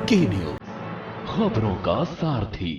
के न्यूज, खबरों का सारथी।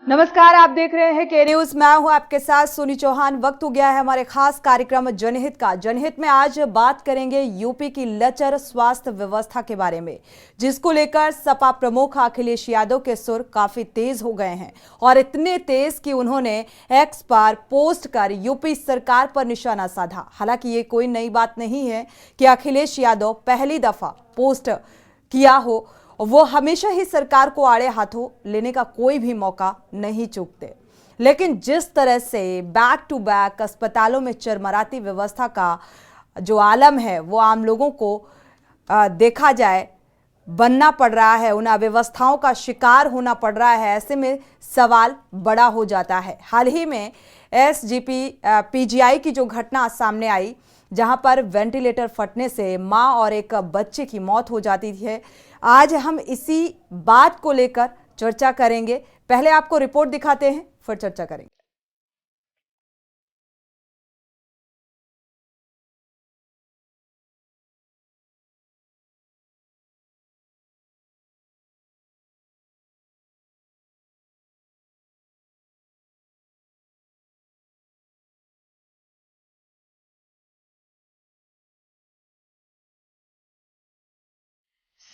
नमस्कार, आप देख रहे हैं के न्यूज। मैं हूं आपके साथ सोनी चौहान। वक्त हो गया है हमारे खास कार्यक्रम जनहित का। जनहित में आज बात करेंगे यूपी की लचर स्वास्थ्य व्यवस्था के बारे में, जिसको लेकर सपा प्रमुख अखिलेश यादव के सुर काफी तेज हो गए हैं और इतने तेज कि उन्होंने एक्स पर पोस्ट कर यूपी सरकार पर निशाना साधा। हालांकि ये कोई नई बात नहीं है कि अखिलेश यादव पहली दफा पोस्ट किया हो, वो हमेशा ही सरकार को आड़े हाथों लेने का कोई भी मौका नहीं चूकते। लेकिन जिस तरह से बैक टू बैक अस्पतालों में चरमराती व्यवस्था का जो आलम है वो आम लोगों को देखा जाए बनना पड़ रहा है, उन अव्यवस्थाओं का शिकार होना पड़ रहा है, ऐसे में सवाल बड़ा हो जाता है। हाल ही में एसजीपी पीजीआई की जो घटना सामने आई, जहां पर वेंटिलेटर फटने से मां और एक बच्चे की मौत हो जाती है, आज हम इसी बात को लेकर चर्चा करेंगे। पहले आपको रिपोर्ट दिखाते हैं, फिर चर्चा करेंगे।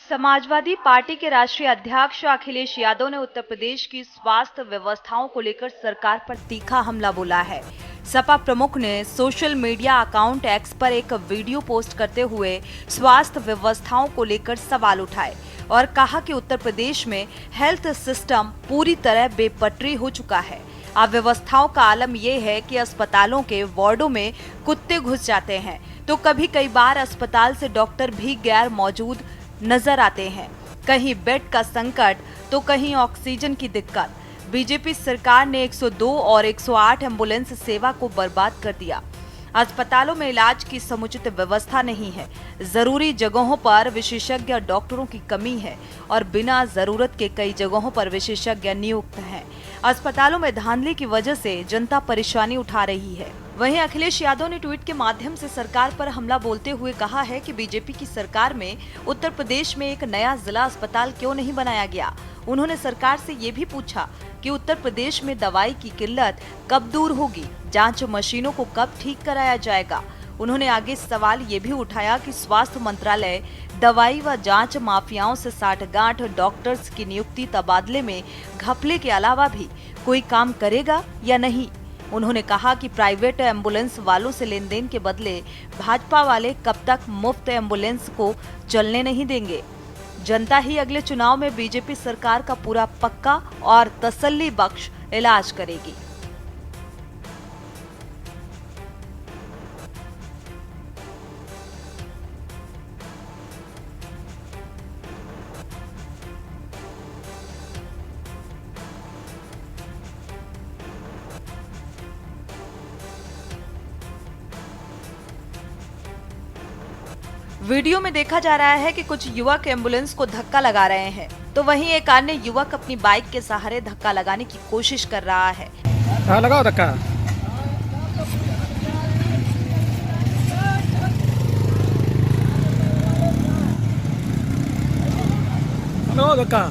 समाजवादी पार्टी के राष्ट्रीय अध्यक्ष अखिलेश यादव ने उत्तर प्रदेश की स्वास्थ्य व्यवस्थाओं को लेकर सरकार पर तीखा हमला बोला है। सपा प्रमुख ने सोशल मीडिया अकाउंट एक्स पर एक वीडियो पोस्ट करते हुए स्वास्थ्य व्यवस्थाओं को लेकर सवाल उठाए और कहा कि उत्तर प्रदेश में हेल्थ सिस्टम पूरी तरह बेपटरी हो चुका है। अव्यवस्थाओं का आलम यह है कि अस्पतालों के वार्डों में कुत्ते घुस जाते हैं, तो कई बार अस्पताल से डॉक्टर भी गैर मौजूद नजर आते हैं। कहीं बेड का संकट तो कहीं ऑक्सीजन की दिक्कत। बीजेपी सरकार ने 102 और 108 एम्बुलेंस सेवा को बर्बाद कर दिया। अस्पतालों में इलाज की समुचित व्यवस्था नहीं है। जरूरी जगहों पर विशेषज्ञ डॉक्टरों की कमी है और बिना जरूरत के कई जगहों पर विशेषज्ञ नियुक्त हैं। अस्पतालों में धांधली की वजह से जनता परेशानी उठा रही है। वहीं अखिलेश यादव ने ट्वीट के माध्यम से सरकार पर हमला बोलते हुए कहा है कि बीजेपी की सरकार में उत्तर प्रदेश में एक नया जिला अस्पताल क्यों नहीं बनाया गया। उन्होंने सरकार से ये भी पूछा कि उत्तर प्रदेश में दवाई की किल्लत कब दूर होगी, जांच मशीनों को कब ठीक कराया जाएगा। उन्होंने आगे सवाल ये भी उठाया कि स्वास्थ्य मंत्रालय दवाई व जांच माफियाओं से साठगांठ डॉक्टर्स की नियुक्ति तबादले में घपले के अलावा भी कोई काम करेगा या नहीं। उन्होंने कहा कि प्राइवेट एम्बुलेंस वालों से लेन देन के बदले भाजपा वाले कब तक मुफ्त एम्बुलेंस को चलने नहीं देंगे। जनता ही अगले चुनाव में बीजेपी सरकार का पूरा पक्का और तसल्ली बख्श इलाज करेगी। वीडियो में देखा जा रहा है कि कुछ युवक एम्बुलेंस को धक्का लगा रहे हैं, तो वहीं एक अन्य युवक अपनी बाइक के सहारे धक्का लगाने की कोशिश कर रहा है। लगाओ धक्का। लगाओ धक्का।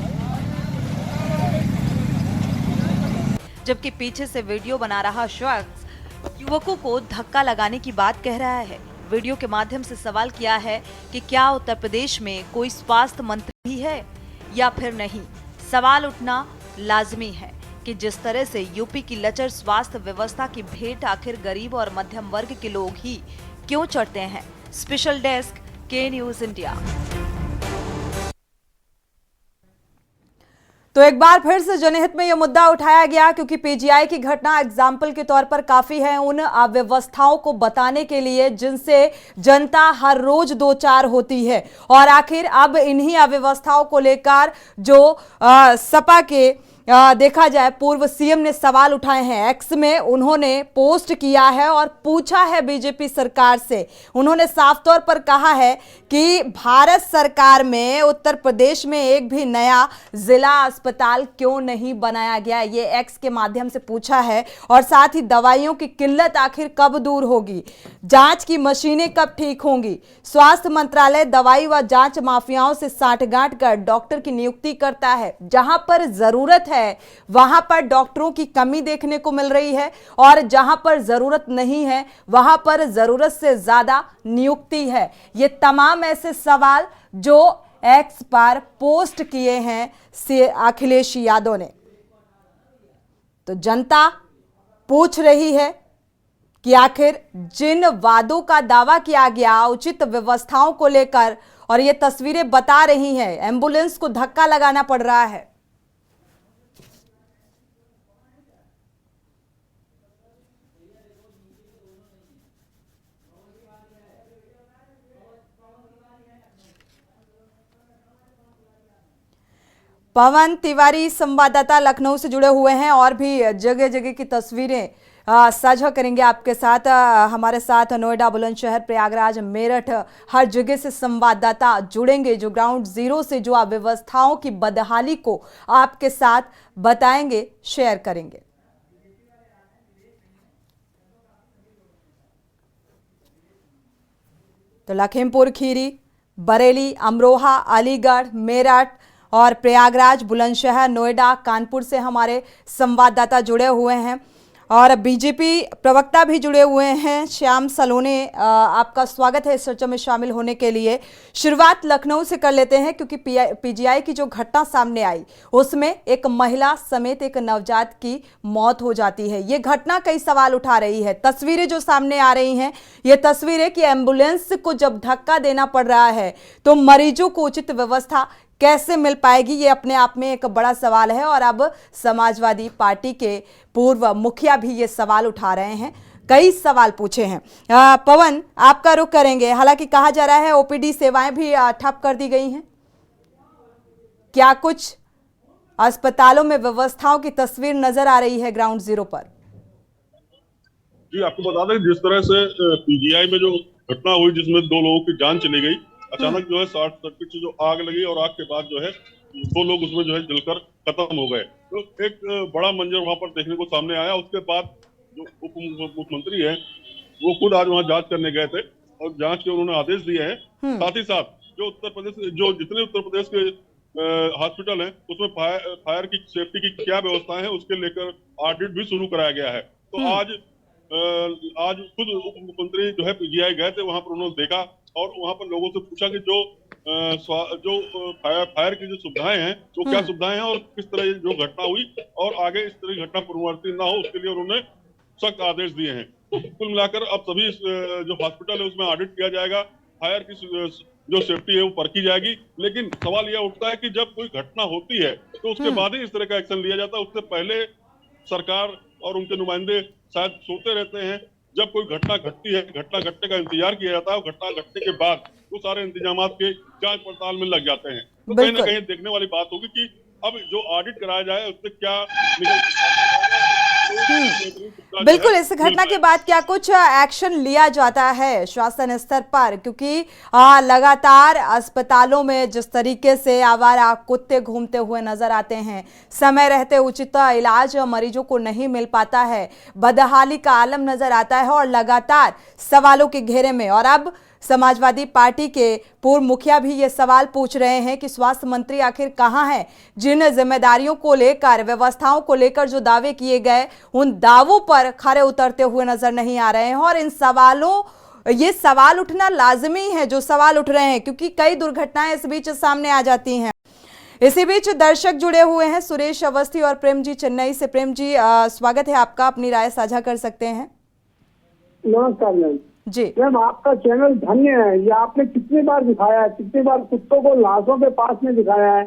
जबकि पीछे से वीडियो बना रहा शख्स युवकों को धक्का लगाने की बात कह रहा है। वीडियो के माध्यम से सवाल किया है कि क्या उत्तर प्रदेश में कोई स्वास्थ्य मंत्री भी है या फिर नहीं। सवाल उठना लाजमी है कि जिस तरह से यूपी की लचर स्वास्थ्य व्यवस्था की भेंट आखिर गरीब और मध्यम वर्ग के लोग ही क्यों चढ़ते हैं। स्पेशल डेस्क, के न्यूज इंडिया। तो एक बार फिर से जनहित में यह मुद्दा उठाया गया क्योंकि पीजीआई की घटना एग्जाम्पल के तौर पर काफी है उन अव्यवस्थाओं को बताने के लिए जिनसे जनता हर रोज दो चार होती है। और आखिर अब इन्हीं अव्यवस्थाओं को लेकर जो सपा के देखा जाए पूर्व सीएम ने सवाल उठाए हैं। एक्स में उन्होंने पोस्ट किया है और पूछा है बीजेपी सरकार से। उन्होंने साफ तौर पर कहा है कि भारत सरकार में उत्तर प्रदेश में एक भी नया जिला अस्पताल क्यों नहीं बनाया गया, ये एक्स के माध्यम से पूछा है। और साथ ही दवाइयों की किल्लत आखिर कब दूर होगी, जांच की मशीनें कब ठीक होंगी। स्वास्थ्य मंत्रालय दवाई व जांच माफियाओं से साठगांठ कर डॉक्टर की नियुक्ति करता है। जहां पर जरूरत है वहां पर डॉक्टरों की कमी देखने को मिल रही है और जहां पर जरूरत नहीं है वहां पर जरूरत से ज्यादा नियुक्ति है। ये तमाम ऐसे सवाल जो एक्स पर पोस्ट किए हैं अखिलेश यादव ने। तो जनता पूछ रही है कि आखिर जिन वादों का दावा किया गया उचित व्यवस्थाओं को लेकर, और ये तस्वीरें बता रही हैं एम्बुलेंस को धक्का लगाना पड़ रहा है। पवन तिवारी संवाददाता लखनऊ से जुड़े हुए हैं और भी जगह जगह की तस्वीरें साझा करेंगे आपके साथ। हमारे साथ नोएडा, बुलंदशहर, प्रयागराज, मेरठ, हर जगह से संवाददाता जुड़ेंगे जो ग्राउंड जीरो से जो अव्यवस्थाओं की बदहाली को आपके साथ बताएंगे, शेयर करेंगे। तो लखीमपुर खीरी, बरेली, अमरोहा, अलीगढ़, मेरठ और प्रयागराज, बुलंदशहर, नोएडा, कानपुर से हमारे संवाददाता जुड़े हुए हैं और बीजेपी प्रवक्ता भी जुड़े हुए हैं। श्याम सलोने, आपका स्वागत है इस चर्चा में शामिल होने के लिए। शुरुआत लखनऊ से कर लेते हैं क्योंकि पीजीआई की जो घटना सामने आई उसमें एक महिला समेत एक नवजात की मौत हो जाती है। ये घटना कई सवाल उठा रही है। तस्वीरें जो सामने आ रही हैं, ये तस्वीरें कि एम्बुलेंस को जब धक्का देना पड़ रहा है तो मरीजों को उचित व्यवस्था कैसे मिल पाएगी, ये अपने आप में एक बड़ा सवाल है। और अब समाजवादी पार्टी के पूर्व मुखिया भी ये सवाल उठा रहे हैं, कई सवाल पूछे हैं। पवन, आपका रुख करेंगे। हालांकि कहा जा रहा है ओपीडी सेवाएं भी ठप कर दी गई हैं। क्या कुछ अस्पतालों में व्यवस्थाओं की तस्वीर नजर आ रही है ग्राउंड जीरो पर? जी, आपको बता दें जिस तरह से पीजीआई में जो घटना हुई जिसमें 2 लोगों की जान चली गई, अचानक जो है शॉर्ट सर्किट से जो आग लगी और आग के बाद जो है 2 लोग उसमें जो है जलकर खत्म हो गए। तो एक बड़ा मंजर वहां पर देखने को सामने आया। उसके बाद जो उप मुख्यमंत्री है वो खुद आज वहां जांच करने गए थे और जांच के उन्होंने आदेश दिए हैं। साथ ही साथ जो उत्तर प्रदेश जो जितने उत्तर प्रदेश के हॉस्पिटल हैं उसमें फायर की सेफ्टी की क्या व्यवस्था है उसके लेकर ऑडिट भी शुरू कराया गया है। तो आज खुद उप मुख्यमंत्री जो है पीजीआई गए थे, वहां पर उन्होंने देखा और वहां पर लोगों से पूछा कि जो फायर की जो सुविधाएं हैं वो क्या सुविधाएं हैं और किस तरह जो घटना हुई और आगे इस तरह की घटना पुनरावृत्ति ना हो उसके लिए उन्होंने सख्त आदेश दिए हैं। तो कुल मिलाकर अब सभी जो हॉस्पिटल है उसमें ऑडिट किया जाएगा, फायर की जो सेफ्टी है वो परखी जाएगी। लेकिन सवाल यह उठता है कि जब कोई घटना होती है तो उसके बाद ही इस तरह का एक्शन लिया जाता है। उससे पहले सरकार और उनके नुमाइंदे शायद सोते रहते हैं। जब कोई घटना घटती है, घटना घटने का इंतजार किया जाता है और घटना घटने के बाद वो सारे इंतजामात के जांच पड़ताल में लग जाते हैं। तो कहीं ना कहीं देखने वाली बात होगी कि अब जो ऑडिट कराया जाए उससे क्या बिल्कुल, इस घटना के बाद क्या कुछ एक्शन लिया जाता है शासन स्तर पर? क्योंकि लगातार अस्पतालों में जिस तरीके से आवारा कुत्ते घूमते हुए नजर आते हैं, समय रहते उचित इलाज मरीजों को नहीं मिल पाता है, बदहाली का आलम नजर आता है और लगातार सवालों के घेरे में। और अब समाजवादी पार्टी के पूर्व मुखिया भी ये सवाल पूछ रहे हैं कि स्वास्थ्य मंत्री आखिर कहां है? जिन जिम्मेदारियों को लेकर, व्यवस्थाओं को लेकर जो दावे किए गए उन दावों पर खरे उतरते हुए नजर नहीं आ रहे हैं। और इन सवालों ये सवाल उठना लाजमी है जो सवाल उठ रहे हैं, क्योंकि कई दुर्घटनाएं इस बीच सामने आ जाती हैं। इसी बीच दर्शक जुड़े हुए हैं, सुरेश अवस्थी और प्रेम जी चेन्नई से। प्रेम जी, स्वागत है आपका, अपनी राय साझा कर सकते हैं। नमस्कार मैम जी। मैम, आपका चैनल धन्य है। ये आपने कितनी बार दिखाया है, कितनी बार कुत्तों को लाशों के पास में दिखाया है,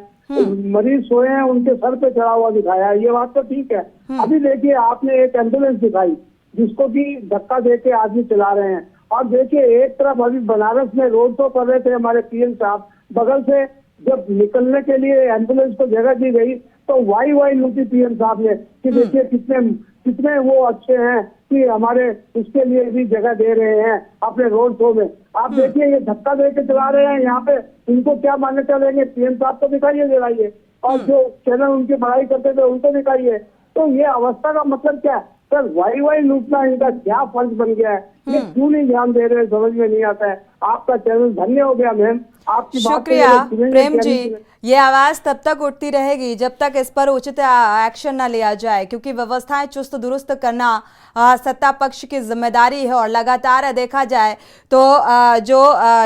मरीज सोए हैं उनके सर पे चढ़ा हुआ दिखाया है, ये बात तो ठीक है। अभी देखिए आपने एक एम्बुलेंस दिखाई जिसको कि धक्का दे के आदमी चला रहे हैं। और देखिए एक तरफ अभी बनारस में रोड शो कर रहे थे हमारे पीएम साहब, बगल से जब निकलने के लिए एम्बुलेंस को जगह दी गई तो वाई लूटी पीएम साहब ने कि देखिए कितने वो अच्छे हैं कि हमारे उसके लिए भी जगह दे रहे हैं अपने रोड शो में। आप देखिए ये धक्का दे के चला रहे हैं यहाँ पे, इनको क्या मान्यता देंगे? पीएम साहब को दिखाइए दिलाइए, और जो चैनल उनकी बड़ाई करते थे उनको दिखाइए। तो ये अवस्था का मतलब क्या है सर? वाई लूटना इनका क्या फर्ज बन गया है? ये क्यों नहीं ध्यान दे रहे, समझ में नहीं आता है। आपका चैनल धन्य हो गया मैम, आपकी बात शुक्रिया प्रेम जी। ये आवाज तब तक उठती रहेगी जब तक इस पर उचित एक्शन न लिया जाए, क्योंकि व्यवस्थाएं चुस्त दुरुस्त करना सत्ता पक्ष की जिम्मेदारी है। और लगातार देखा जाए तो जो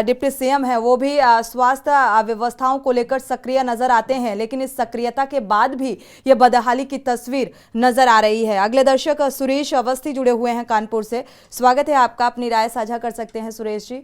डिप्टी सीएम है वो भी स्वास्थ्य व्यवस्थाओं को लेकर सक्रिय नजर आते हैं, लेकिन इस सक्रियता के बाद भी ये बदहाली की तस्वीर नजर आ रही है। अगले दर्शक सुरेश अवस्थी जुड़े हुए हैं कानपुर से। स्वागत है आपका, अपनी राय साझा कर सकते हैं सुरेश जी।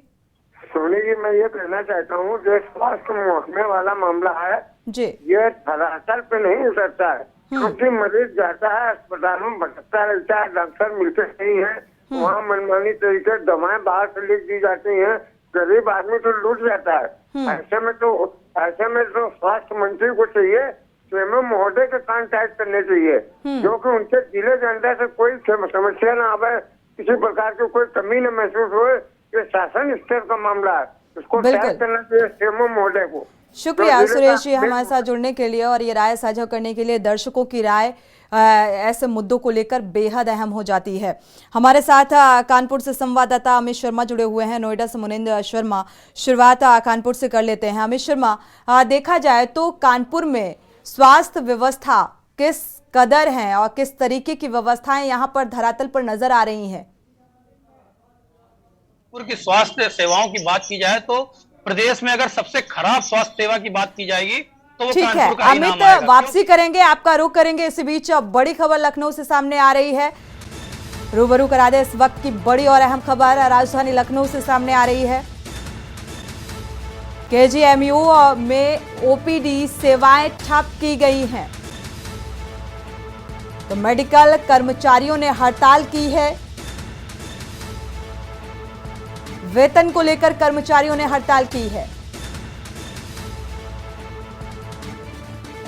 सोनी जी, मैं ये कहना चाहता हूँ जो स्वास्थ्य महकमे वाला मामला है जी, ये धरातल पे नहीं उतरता है, क्योंकि मरीज जाता है अस्पतालों में भटकता रहता है, डॉक्टर मिलते नहीं है, वहाँ मनमानी तरीके दवाएं बाहर से लिख दी जाती हैं, गरीब आदमी तो लूट जाता है। ऐसे में तो स्वास्थ्य मंत्री को चाहिए सीएम महोदय के कान टाइट करने चाहिए, क्योंकि उनके जिले के अंदर से कोई समस्या न आवे, किसी प्रकार की कोई कमी न महसूस हो। ये शासन स्तर का मामला है, इसको टाइट करना चाहिए सीएम महोदय को। शुक्रिया सुरेश जी हमारे साथ जुड़ने के लिए और ये राय साझा करने के लिए। दर्शकों की राय ऐसे मुद्दों को लेकर बेहद अहम हो जाती है। हमारे साथ कानपुर से संवाददाता अमित शर्मा जुड़े हुए हैं, नोएडा से मुनिंद्र शर्मा। शुरुआत कानपुर से कर लेते हैं। अमित शर्मा, देखा जाए तो कानपुर में स्वास्थ्य व्यवस्था किस कदर है और किस तरीके की व्यवस्थाएं यहाँ पर धरातल पर नजर आ रही हैं? की स्वास्थ्य सेवाओं की बात की जाए तो प्रदेश में अगर सबसे खराब स्वास्थ्य सेवा की बात की जाएगी तो वो ठीक है। कानपुर का ही नाम अमित, आएगा। वापसी करेंगे, आपका रुख करेंगे। इसी बीच बड़ी खबर लखनऊ से सामने आ रही है, रूबरू करा दे इस वक्त की बड़ी और अहम खबर राजधानी लखनऊ से सामने आ रही है। केजीएमयू में ओपीडी सेवाएं ठप की गई हैं, तो मेडिकल कर्मचारियों ने हड़ताल की है। वेतन को लेकर कर्मचारियों ने हड़ताल की है।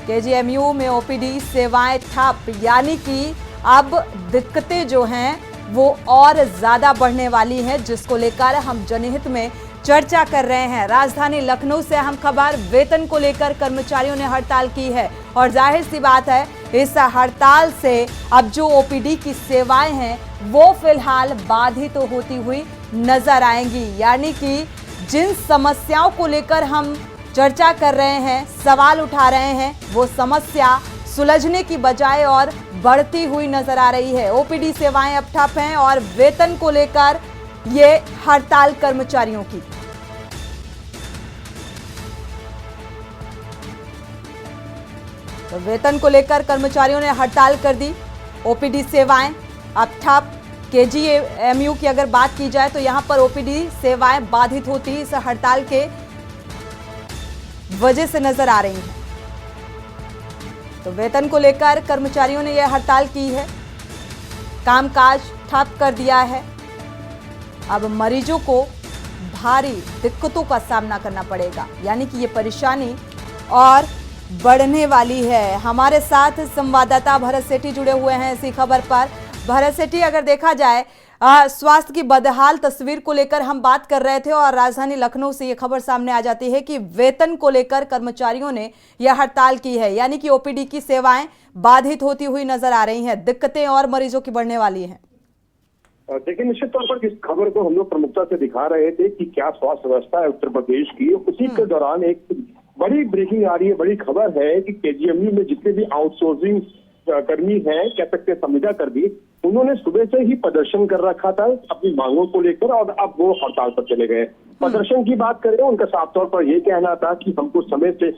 केजीएमयू में ओपीडी सेवाएं ठप, यानी कि अब दिक्कतें जो हैं वो और ज्यादा बढ़ने वाली हैं, जिसको लेकर हम जनहित में चर्चा कर रहे हैं। राजधानी लखनऊ से अहम खबर, वेतन को लेकर कर्मचारियों ने हड़ताल की है और जाहिर सी बात है इस हड़ताल से अब जो ओपीडी की सेवाएं हैं वो फिलहाल बाधित तो होती हुई नजर आएंगी। यानी कि जिन समस्याओं को लेकर हम चर्चा कर रहे हैं, सवाल उठा रहे हैं, वो समस्या सुलझने की बजाय और बढ़ती हुई नजर आ रही है। ओपीडी सेवाएं अब ठप हैं और वेतन को लेकर ये हड़ताल कर्मचारियों की। तो वेतन को लेकर कर्मचारियों ने हड़ताल कर दी। ओपीडी सेवाएं अब ठप। केजीएमयू की अगर बात की जाए तो यहां पर ओपीडी सेवाएं बाधित होती इस हड़ताल के वजह से नजर आ रही हैं। तो वेतन को लेकर कर्मचारियों ने यह हड़ताल की है, कामकाज ठप कर दिया है। अब मरीजों को भारी दिक्कतों का सामना करना पड़ेगा, यानी कि ये परेशानी और बढ़ने वाली है। हमारे साथ संवाददाता भरत सेठी जुड़े हुए हैं इसी खबर पर। भरत सेठी, अगर देखा जाए स्वास्थ्य की बदहाल तस्वीर को लेकर हम बात कर रहे थे और राजधानी लखनऊ से ये खबर सामने आ जाती है कि वेतन को लेकर कर्मचारियों ने यह हड़ताल की है, यानी कि ओपीडी की सेवाएं बाधित होती हुई नजर आ रही हैं, दिक्कतें और मरीजों की बढ़ने वाली हैं। देखिए, निश्चित तौर पर इस खबर को हम लोग प्रमुखता से दिखा रहे थे कि क्या स्वास्थ्य व्यवस्था है उत्तर प्रदेश की। उसी के दौरान एक बड़ी ब्रेकिंग आ रही है, बड़ी खबर है कि केजीएमयू में जितने भी आउटसोर्सिंग कर्मी हैं, कह सकते हैं संविदा कर्मी, उन्होंने सुबह से ही प्रदर्शन कर रखा था अपनी मांगों को लेकर और अब वो हड़ताल पर चले गए। प्रदर्शन की बात करें, उनका साफ तौर पर यह कहना था कि हमको समय से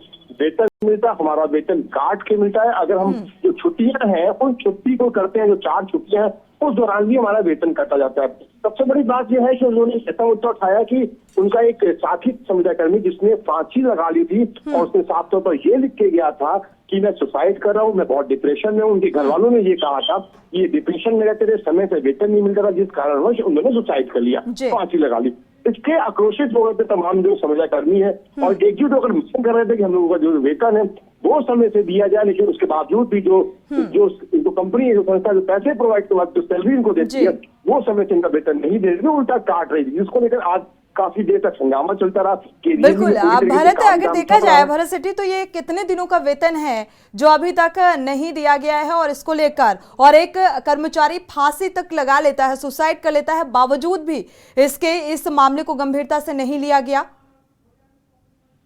वेतन मिलता, हमारा वेतन काट के मिलता है। अगर हम जो छुट्टियां हैं उन छुट्टी को करते हैं, जो 4 छुट्टियां हैं उस दौरान भी हमारा वेतन काटा जाता है। सबसे बड़ी बात यह है कि उन्होंने ऐसा मुद्दा उठाया कि उनका एक साथी संविदा कर्मी जिसने फांसी लगा ली थी और उसने साफ तौर पर यह लिख के गया था कि मैं सुसाइड कर रहा हूँ, मैं बहुत डिप्रेशन में हूँ। उनके घर वालों ने ये कहा था, ये डिप्रेशन में रहते थे, समय से वेतन नहीं मिलता था, जिस कारणवश उन्होंने सुसाइड कर लिया, फांसी लगा ली। इसके आक्रोशित हो गए थे तमाम जो संविदा कर्मी है और एकजुट होकर मिशन कर रहे थे कि हम लोगों का जो वेतन है वो समय से दिया जाए, लेकिन उसके बावजूद भी जो कंपनी है, जो संस्था जो पैसे प्रोवाइड करवाती है, जो सैलरी इनको देती है, वो समय से इनका वेतन नहीं दे रही, उल्टा काट रही थी, जिसको लेकर आज काफी देर तक हंगामा चलता रहा। बिल्कुल। भारत, अगर देखा जाए भरत सेठी, तो ये कितने दिनों का वेतन है जो अभी तक नहीं दिया गया है, और इसको लेकर और एक कर्मचारी फांसी तक लगा लेता है, सुसाइड कर लेता है, बावजूद भी इस मामले को गंभीरता से नहीं लिया गया।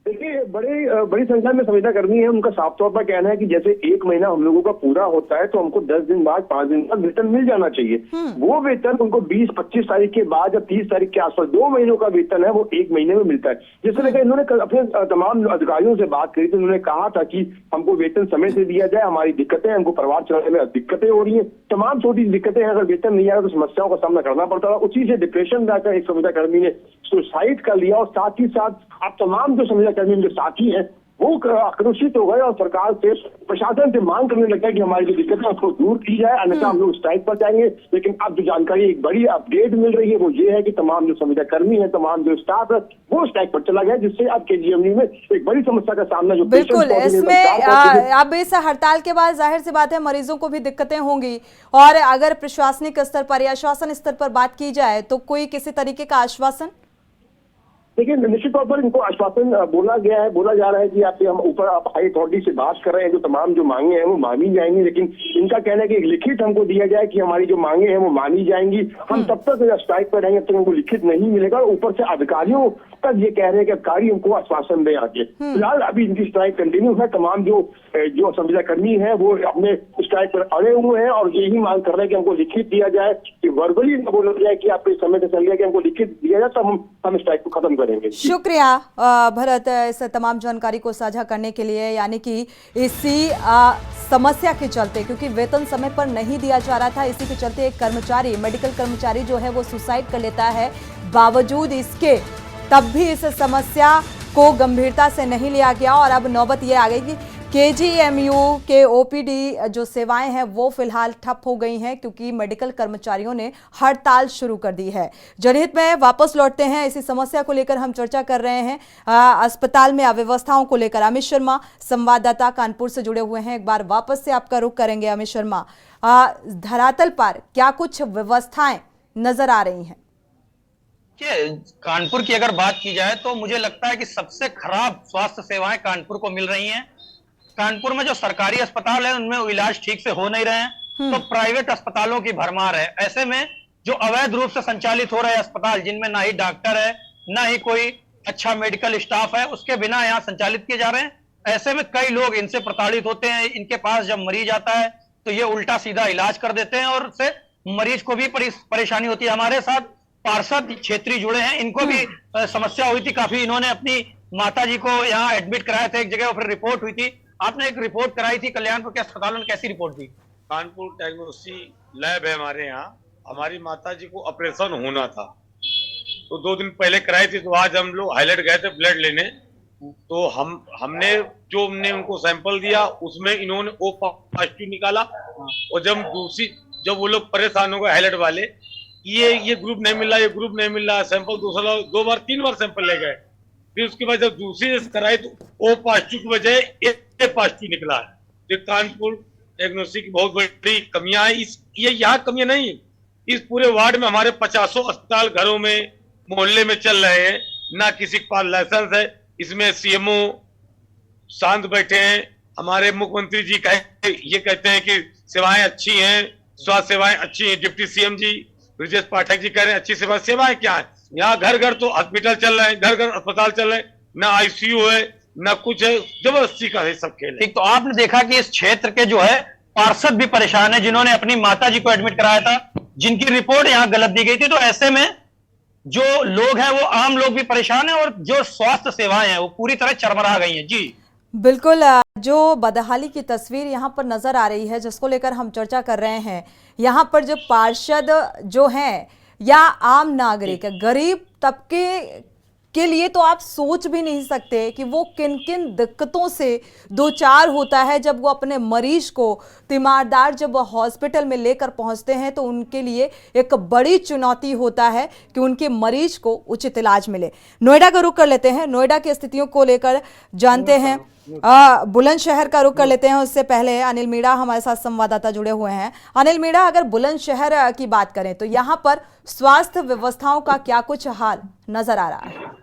देखिए, बड़ी संख्या में संविदा कर्मी है, उनका साफ तौर पर कहना है कि जैसे 1 महीना हम लोगों का पूरा होता है तो हमको 10 दिन बाद, 5 दिन बाद वेतन मिल जाना चाहिए। वो वेतन उनको 20-25 तारीख के बाद या 30 तारीख के आसपास 2 महीनों का वेतन है, वो 1 महीने में मिलता है। जिससे लेकर इन्होंने अपने तमाम अधिकारियों से बात करी थी, उन्होंने कहा था कि हमको वेतन समय से दिया जाए, हमारी दिक्कतें, हमको परिवार चलाने में दिक्कतें हो रही है, तमाम छोटी दिक्कतें हैं, अगर वेतन नहीं आया तो समस्याओं का सामना करना पड़ता था। उसी से डिप्रेशन में आकर एक संविदा कर्मी ने सुसाइड कर लिया, और साथ ही साथ अब तमाम जो संविदा कर्मी उनके साथी हैं वो आक्रोशित हो गए और सरकार से, प्रशासन से मांग करने लगा कि हमारी जो दिक्कतें उसको दूर की जाए, अन्यथा हम लोग स्ट्राइक पर जाएंगे। लेकिन अब जो जानकारी, एक बड़ी अपडेट मिल रही है, वो ये है कि तमाम जो संविदा कर्मी है, तमाम जो स्टाफ है, वो स्ट्राइक पर चला गया, जिससे अब केजीएमयू में एक बड़ी समस्या का सामना जो बिल्कुल इसमें अब इस हड़ताल के बाद जाहिर सी बात है मरीजों को भी दिक्कतें होंगी, और अगर प्रशासनिक स्तर पर या शासन स्तर पर बात की जाए तो कोई किसी तरीके का आश्वासन? देखिए, निश्चित तौर पर इनको आश्वासन बोला जा रहा है कि आप हम ऊपर आप हाई अथॉरिटी से बात कर रहे हैं, जो तमाम जो मांगे हैं वो मानी जाएंगी, लेकिन इनका कहना है कि एक लिखित हमको दिया जाए कि हमारी जो मांगे हैं वो मानी जाएंगी। हम तब तक स्ट्राइक पर रहेंगे, तब हमको लिखित नहीं मिलेगा। ऊपर से अधिकारियों तक ये कह रहे हैं कि अधिकारी हमको आश्वासन दें आगे। फिलहाल अभी इनकी स्ट्राइक कंटिन्यू है, तमाम जो संविदा कर्मी है वो अपने स्ट्राइक पर अड़े हुए हैं और यही मांग कर रहे हैं कि हमको लिखित दिया जाए, कि वर्बली न बोला जाए कि आपके समय से चल गया, कि हमको लिखित दिया जाए, तब हम स्ट्राइक को खत्म करेंगे। शुक्रिया भरत इस तमाम जानकारी को साझा करने के लिए। यानी कि इसी समस्या के चलते, क्योंकि वेतन समय पर नहीं दिया जा रहा था, इसी के चलते एक कर्मचारी, मेडिकल कर्मचारी जो है वो सुसाइड कर लेता है। बावजूद इसके तब भी इस समस्या को गंभीरता से नहीं लिया गया, और अब नौबत ये आ गई कि केजीएमयू के ओपीडी जो सेवाएं हैं वो फिलहाल ठप हो गई हैं, क्योंकि मेडिकल कर्मचारियों ने हड़ताल शुरू कर दी है। जनहित में वापस लौटते हैं, इसी समस्या को लेकर हम चर्चा कर रहे हैं। अस्पताल में अव्यवस्थाओं को लेकर अमित शर्मा संवाददाता कानपुर से जुड़े हुए हैं। एक बार वापस से आपका रुख करेंगे अमित शर्मा, धरातल पर क्या कुछ व्यवस्थाएं नजर आ रही हैं? कानपुर की अगर बात की जाए तो मुझे लगता है कि सबसे खराब स्वास्थ्य सेवाएं कानपुर को मिल रही हैं। कानपुर में जो सरकारी अस्पताल है उनमें इलाज ठीक से हो नहीं रहे हैं, तो प्राइवेट अस्पतालों की भरमार है। ऐसे में जो अवैध रूप से संचालित हो रहे अस्पताल, जिनमें ना ही डॉक्टर है, ना ही कोई अच्छा मेडिकल स्टाफ है, उसके बिना यहाँ संचालित किए जा रहे हैं। ऐसे में कई लोग इनसे प्रताड़ित होते हैं। इनके पास जब मरीज आता है तो ये उल्टा सीधा इलाज कर देते हैं, और उससे मरीज को भी परेशानी होती है। हमारे साथ पार्षद क्षेत्रीय जुड़े हैं, इनको भी समस्या हुई थी काफी। इन्होंने अपनी माता जी को यहाँ एडमिट कराया था एक जगह, और फिर रिपोर्ट हुई थी। आपने एक रिपोर्ट कराई थी कल्याणपुर के अस्पतालों ने, कैसी रिपोर्ट दी? कानपुर डायग्नोस्टिक लैब है हमारे यहाँ। हमारी माता जी को ऑपरेशन होना था, तो 2 दिन पहले कराई थी। तो आज हम लोग हाईलाइट गए थे ब्लड लेने, तो हमने उनको सैंपल दिया, उसमें इन्होंने ओ पॉजिटिव निकाला। और जब वो लोग परेशान हो गए हाईलाइट वाले, ये ग्रुप नहीं मिल रहा, ये ग्रुप नहीं मिल रहा, सैंपल दूसरा 2 बार 3 बार सैंपल ले गए। फिर उसके बाद जब दूसरी कराई तो ओ पॉजिटिव की बजाय ए पॉजिटिव निकला है। तो कानपुर डायग्नोस्टिक की बहुत बड़ी कमियां है। ये यहाँ कमियां नहीं, इस पूरे वार्ड में हमारे 50 अस्पताल घरों में, मोहल्ले में चल रहे हैं, ना किसी के पास लाइसेंस है। इसमें सीएमओ शांत बैठे हैं। हमारे मुख्यमंत्री जी ये कहते हैं कि सेवाएं अच्छी हैं, स्वास्थ्य सेवाएं अच्छी हैं। डिप्टी सीएम जी ब्रजेश पाठक जी कह रहे हैं अच्छी सेवाएं क्या है। यहाँ घर घर तो हॉस्पिटल चल रहे हैं, घर घर अस्पताल चल रहे हैं, ना आईसीयू है, ना कुछ है। जबरदस्ती का है सब खेल। ठीक, तो आपने देखा कि इस क्षेत्र के जो है पार्षद भी परेशान है, जिन्होंने अपनी माता जी को एडमिट कराया था, जिनकी रिपोर्ट यहाँ गलत दी गई थी। तो ऐसे में जो लोग हैं वो आम लोग भी परेशान है, और जो स्वास्थ्य सेवाएं हैं वो पूरी तरह चरमरा गई हैं। जी बिल्कुल, जो बदहाली की तस्वीर यहाँ पर नजर आ रही है, जिसको लेकर हम चर्चा कर रहे हैं, यहाँ पर जो पार्षद जो हैं या आम नागरिक, गरीब तबके के लिए तो आप सोच भी नहीं सकते कि वो किन किन दिक्कतों से दो चार होता है जब वो अपने मरीज को तीमारदार जब वो हॉस्पिटल में लेकर पहुंचते हैं तो उनके लिए एक बड़ी चुनौती होता है कि उनके मरीज को उचित इलाज मिले। नोएडा का रुख कर लेते हैं, नोएडा की स्थितियों को लेकर जानते हैं। बुलंदशहर का रुख कर लेते हैं, उससे पहले अनिल मीणा हमारे साथ संवाददाता जुड़े हुए हैं। अनिल मीणा, अगर बुलंदशहर की बात करें तो यहाँ पर स्वास्थ्य व्यवस्थाओं का क्या कुछ हाल नजर आ रहा है?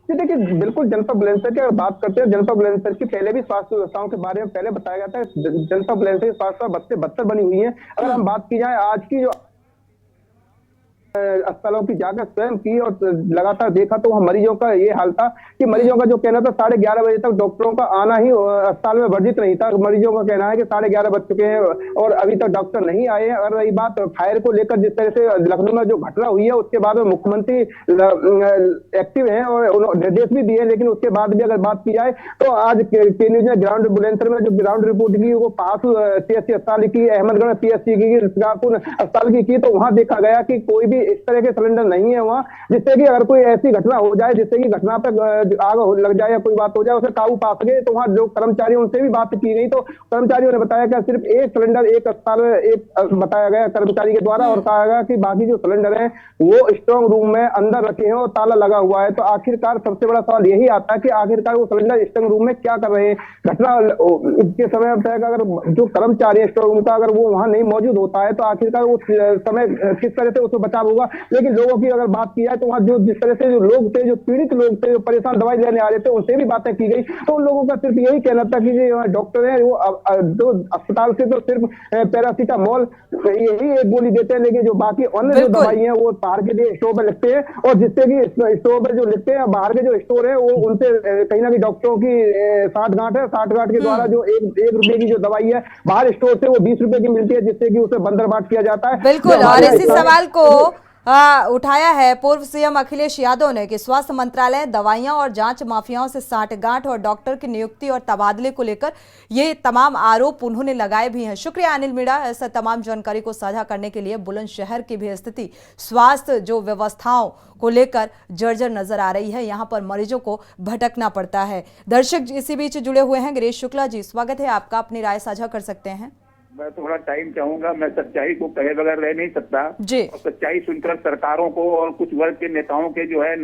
देखिए, बिल्कुल जनपद बुलंदशहर की अगर बात करते हैं, जनपद बुलंदशहर की पहले भी स्वास्थ्य व्यवस्थाओं के बारे में पहले बताया गया था। जनपद बुलंदशहर की स्वास्थ्य बदतर बनी हुई है। अगर हम बात की जाए आज की जो अस्पतालों की जाकर स्वयं की और लगातार देखा तो वहाँ मरीजों का ये हाल था कि मरीजों का जो कहना था 11:30 बजे तक डॉक्टरों का आना ही अस्पताल में वर्जित नहीं था। मरीजों का कहना है कि 11:30 बज चुके हैं और अभी तक डॉक्टर नहीं आए हैं। अगर रही बात फायर को लेकर, जिस तरह से लखनऊ में जो घटना हुई है उसके बाद में मुख्यमंत्री एक्टिव है और निर्देश भी दिए, लेकिन उसके बाद भी अगर बात की जाए तो आज के न्यूज ने ग्राउंड बुलंदशहर में जो ग्राउंड रिपोर्ट की वो पास CSC अस्पताल की, अहमदगढ़ PSC की, अस्पताल की तो वहां देखा गया कि कोई भी इस तरह के सिलेंडर नहीं है वहां, जिससे कि अगर कोई ऐसी घटना हो जाए जिससे कि घटना पर आग लग जाए या कोई बात हो जाए उसे काबू पा सके। तो वहां जो कर्मचारी उनसे भी बात की गई तो कर्मचारियों ने बताया कि सिर्फ एक सिलेंडर एक अस्पताल में एक बताया गया कर्मचारी के द्वारा और कहा गया कि बाकी जो सिलेंडर है वो स्ट्रॉन्ग रूम में अंदर रखे हैं और ताला लगा हुआ है। तो आखिरकार सबसे बड़ा सवाल यही आता है कि आखिरकार वो सिलेंडर स्ट्रॉन्ग रूम में क्या कर रहे हैं। घटना के समय अगर जो कर्मचारी है स्ट्रॉन्ग रूम का अगर वो वहां नहीं मौजूद होता है तो आखिरकार वो समय किस तरह से उसको बचाव होगा। लेकिन लोगों की अगर बात की जाए तो वहां जो जिस तरह से जो लोग थे, जो पीड़ित लोग थे, जो परेशान दवाई लेने आ रहे थे, उनसे भी बातें की गई तो उन लोगों का सिर्फ यही कहना था कि जो डॉक्टर है वो जो अस्पताल से तो सिर्फ पैरासीटामोल यही एक गोली देते हैं, लेकिन जो बाकी अन्य जो दवाई है वो बाहर के लिए स्टोर पर लिखते हैं और जिससे कि स्टोर पर जो लिखते हैं बाहर के जो स्टोर है वो उनसे कहीं ना कहीं डॉक्टरों की साठगांठ है। साठगांठ के द्वारा जो एक रुपए की जो दवाई है बाहर स्टोर से वो 20 रुपए की मिलती है, जिससे कि उसे बंदरबाट किया जाता है। बिल्कुल, और इसी सवाल को उठाया है पूर्व सीएम अखिलेश यादव ने कि स्वास्थ्य मंत्रालय दवाइयां और जांच माफियाओं से साठगांठ और डॉक्टर की नियुक्ति और तबादले को लेकर ये तमाम आरोप उन्होंने लगाए भी हैं। शुक्रिया अनिल मीणा, ऐसा तमाम जानकारी को साझा करने के लिए। बुलंदशहर की भी स्थिति स्वास्थ्य जो व्यवस्थाओं को लेकर जर्जर नजर आ रही है, यहाँ पर मरीजों को भटकना पड़ता है। दर्शक इसी बीच जुड़े हुए हैं। गिरीश शुक्ला जी, स्वागत है आपका, अपनी राय साझा कर सकते हैं। मैं थोड़ा टाइम चाहूंगा, मैं सच्चाई को कहे बगैर रह नहीं सकता जी। और सच्चाई सुनकर सरकारों को और कुछ वर्ग के नेताओं के जो है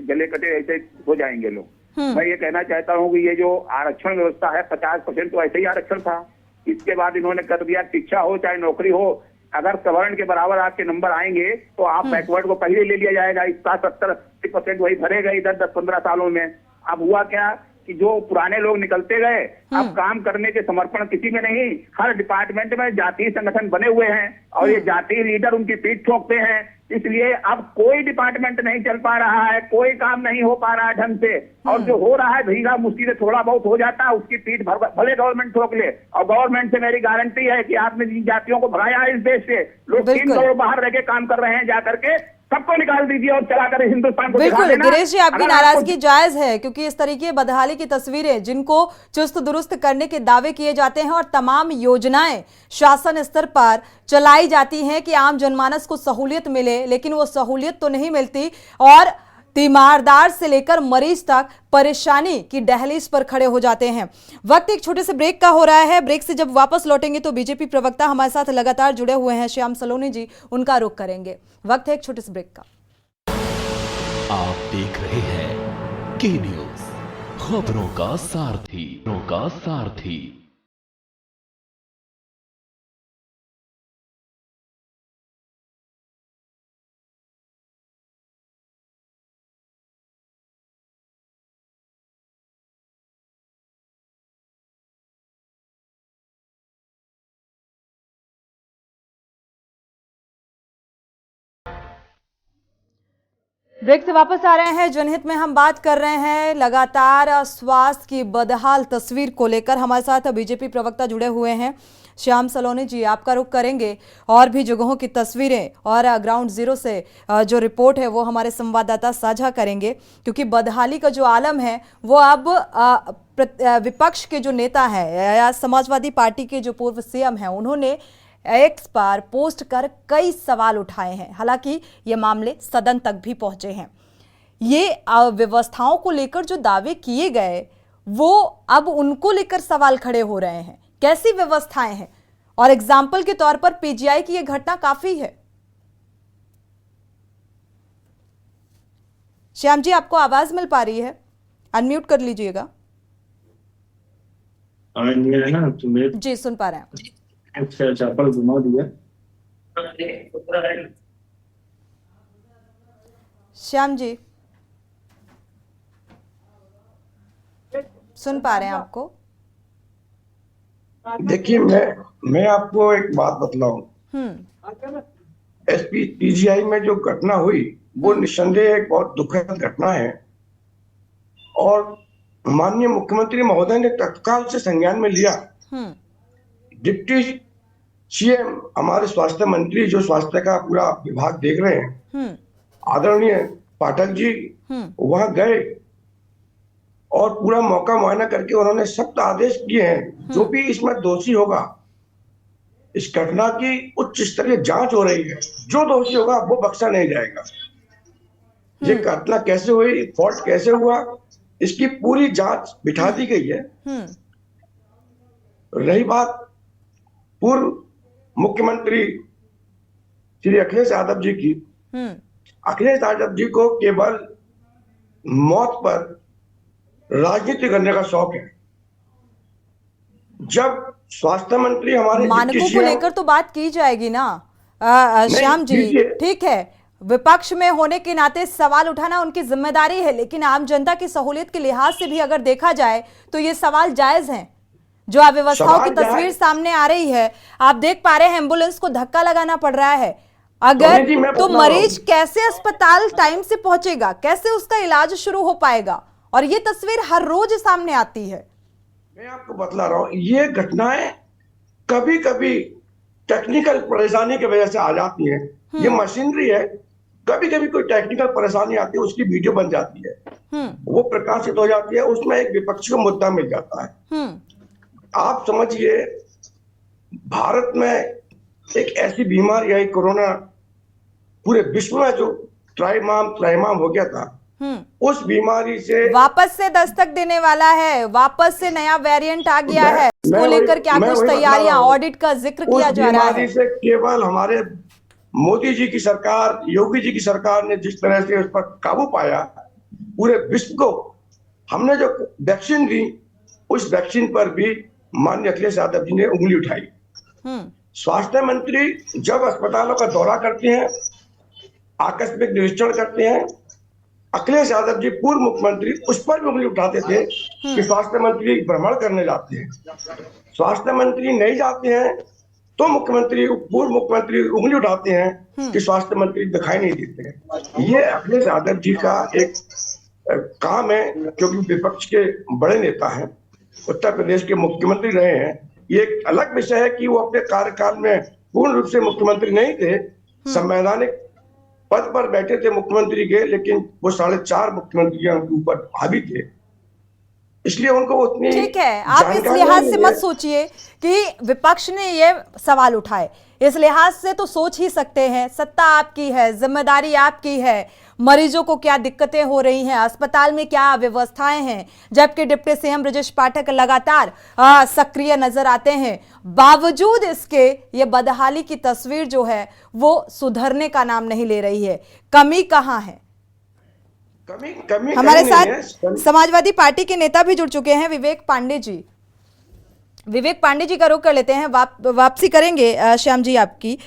गले कटे ऐसे हो जाएंगे लोग। मैं ये कहना चाहता हूँ कि ये जो आरक्षण व्यवस्था है 50% तो ऐसे ही आरक्षण था, इसके बाद इन्होंने कर दिया शिक्षा हो चाहे नौकरी हो, अगर सवर्ण के बराबर आपके नंबर आएंगे तो आप बैकवर्ड को पहले ले लिया जाएगा। इसका 70-80% वही भरेगा इधर 10-15 सालों में। अब हुआ क्या कि जो पुराने लोग निकलते गए, अब काम करने के समर्पण किसी में नहीं। हर डिपार्टमेंट में जातीय संगठन बने हुए हैं और ये जातीय लीडर उनकी पीठ ठोकते हैं, इसलिए अब कोई डिपार्टमेंट नहीं चल पा रहा है, कोई काम नहीं हो पा रहा है ढंग से। और जो हो रहा है धीरा मुश्किल से थोड़ा बहुत हो जाता है, उसकी पीठ भले गवर्नमेंट ठोक ले। और गवर्नमेंट से मेरी गारंटी है कि आपने जिन जातियों को भगाया है इस देश से, लोग 3 करोड़ बाहर रह के काम कर रहे हैं, जाकर के सबको निकाल दीजिए और चलाकर हिंदुस्तान को बिल्कुल गिरीश जी, आपकी नाराजगी जायज है क्योंकि इस तरीके बदहाली की तस्वीरें जिनको चुस्त दुरुस्त करने के दावे किए जाते हैं और तमाम योजनाएं शासन स्तर पर चलाई जाती हैं कि आम जनमानस को सहूलियत मिले, लेकिन वो सहूलियत तो नहीं मिलती और तीमारदार से लेकर मरीज तक परेशानी की दहलीज पर खड़े हो जाते हैं। वक्त एक छोटे से ब्रेक का हो रहा है। ब्रेक से जब वापस लौटेंगे तो बीजेपी प्रवक्ता हमारे साथ लगातार जुड़े हुए हैं श्याम सलोनी जी, उनका रुख करेंगे। वक्त है एक छोटे से ब्रेक का। आप देख रहे हैं के न्यूज, खबरों का सारथी। ब्रेक से वापस आ रहे हैं। जनहित में हम बात कर रहे हैं लगातार स्वास्थ्य की बदहाल तस्वीर को लेकर। हमारे साथ बीजेपी प्रवक्ता जुड़े हुए हैं श्याम सलोनी जी, आपका रुख करेंगे और भी जगहों की तस्वीरें और ग्राउंड जीरो से जो रिपोर्ट है वो हमारे संवाददाता साझा करेंगे, क्योंकि बदहाली का जो आलम है वो अब विपक्ष के जो नेता हैं या समाजवादी पार्टी के जो पूर्व सीएम हैं उन्होंने एक्स पर पोस्ट कर कई सवाल उठाए हैं। हालांकि ये मामले सदन तक भी पहुंचे हैं। ये व्यवस्थाओं को लेकर जो दावे किए गए वो अब उनको लेकर सवाल खड़े हो रहे हैं। कैसी व्यवस्थाएं हैं? और एग्जाम्पल के तौर पर पीजीआई की यह घटना काफी है। श्याम जी, आपको आवाज मिल पा रही है? अनम्यूट कर लीजिएगा। जी, सुन पा रहे हैं। अच्छा, पर घुमा दिया। श्याम जी, सुन पा रहे हैं आपको? देखिए, मैं आपको एक बात बतलाऊं। एसपी पीजीआई में जो घटना हुई वो निस्संदेह एक बहुत दुखद घटना है और माननीय मुख्यमंत्री महोदय ने तत्काल से संज्ञान में लिया। डिप्टी सीएम, हमारे स्वास्थ्य मंत्री जो स्वास्थ्य का पूरा विभाग देख रहे हैं, आदरणीय पाठक जी वहां गए और पूरा मौका मुआयना करके उन्होंने सख्त आदेश किए हैं, जो भी इसमें दोषी होगा, इस घटना की उच्च स्तरीय जांच हो रही है, जो दोषी होगा वो बख्शा नहीं जाएगा। ये घटना कैसे हुई, फॉल्ट कैसे हुआ, इसकी पूरी जांच बिठा दी गई है। रही बात पूर्व मुख्यमंत्री श्री अखिलेश यादव जी की, अखिलेश यादव जी को केवल मौत पर राजनीति करने का शौक है। जब स्वास्थ्य मंत्री हमारे मानकों को लेकर तो बात की जाएगी ना श्याम जी, ठीक है, विपक्ष में होने के नाते सवाल उठाना उनकी जिम्मेदारी है, लेकिन आम जनता की सहूलियत के लिहाज से भी अगर देखा जाए तो ये सवाल जायज हैं। जो अव्यवस्थाओं की तस्वीर सामने आ रही है, आप देख पा रहे हैं एम्बुलेंस को धक्का लगाना पड़ रहा है। अगर तो मरीज कैसे अस्पताल टाइम से पहुंचेगा, कैसे उसका इलाज शुरू हो पाएगा? और ये तस्वीर हर रोज सामने आती है। मैं आपको बतला रहा हूं, ये घटनाएं कभी कभी टेक्निकल परेशानी की वजह से आ जाती है। ये मशीनरी है, कभी कभी कोई टेक्निकल परेशानी आती है, उसकी वीडियो बन जाती है, वो प्रकाशित हो जाती है, उसमें एक विपक्ष को मुद्दा मिल जाता है। आप समझिए, भारत में एक ऐसी बीमारी आई कोरोना, पूरे विश्व में जो त्राहिमाम हो गया था, उस बीमारी से वापस से दस्तक देने वाला है, वापस से नया वेरिएंट आ गया है। इसको लेकर क्या कुछ तैयारियां, ऑडिट का जिक्र किया जा रहा है? से केवल हमारे मोदी जी की सरकार, योगी जी की सरकार ने जिस तरह से उस पर काबू पाया, पूरे विश्व को हमने जो वैक्सीन दी, उस वैक्सीन पर भी माननीय अखिलेश यादव जी ने उंगली उठाई। स्वास्थ्य मंत्री जब अस्पतालों का दौरा करते हैं, आकस्मिक निरीक्षण करते हैं, अखिलेश यादव जी पूर्व मुख्यमंत्री उस पर भी उंगली उठाते थे कि स्वास्थ्य मंत्री भ्रमण करने जाते हैं। स्वास्थ्य मंत्री नहीं जाते हैं तो पूर्व मुख्यमंत्री उंगली उठाते हैं कि स्वास्थ्य मंत्री दिखाई नहीं देते हैं। ये अखिलेश यादव जी का एक काम है, क्योंकि विपक्ष के बड़े नेता हैं, उत्तर प्रदेश के मुख्यमंत्री रहे हैं। ये एक अलग विषय है कि वो अपने कार्यकाल में पूर्ण रूप से मुख्यमंत्री नहीं थे, संवैधानिक पद पर बैठे थे मुख्यमंत्री के, लेकिन वो 4.5 मुख्यमंत्रियों के ऊपर हावी थे, इसलिए उनको उतनी ठीक है। आप इस लिहाज से मत सोचिए कि विपक्ष ने ये सवाल उठाए, इस लिहाज से तो सोच ही सकते हैं, सत्ता आपकी है, जिम्मेदारी आपकी है, मरीजों को क्या दिक्कतें हो रही हैं, अस्पताल में क्या व्यवस्थाएं हैं। जबकि डिप्टी सीएम ब्रजेश पाठक लगातार सक्रिय नजर आते हैं, बावजूद इसके ये बदहाली की तस्वीर जो है वो सुधरने का नाम नहीं ले रही है। कमी कहाँ है? कमी हमारे साथ समाजवादी पार्टी के नेता भी जुड़ चुके हैं, विवेक पांडे जी। विवेक पांडे जी का रुख कर लेते हैं, वापसी करेंगे श्याम जी आपकी।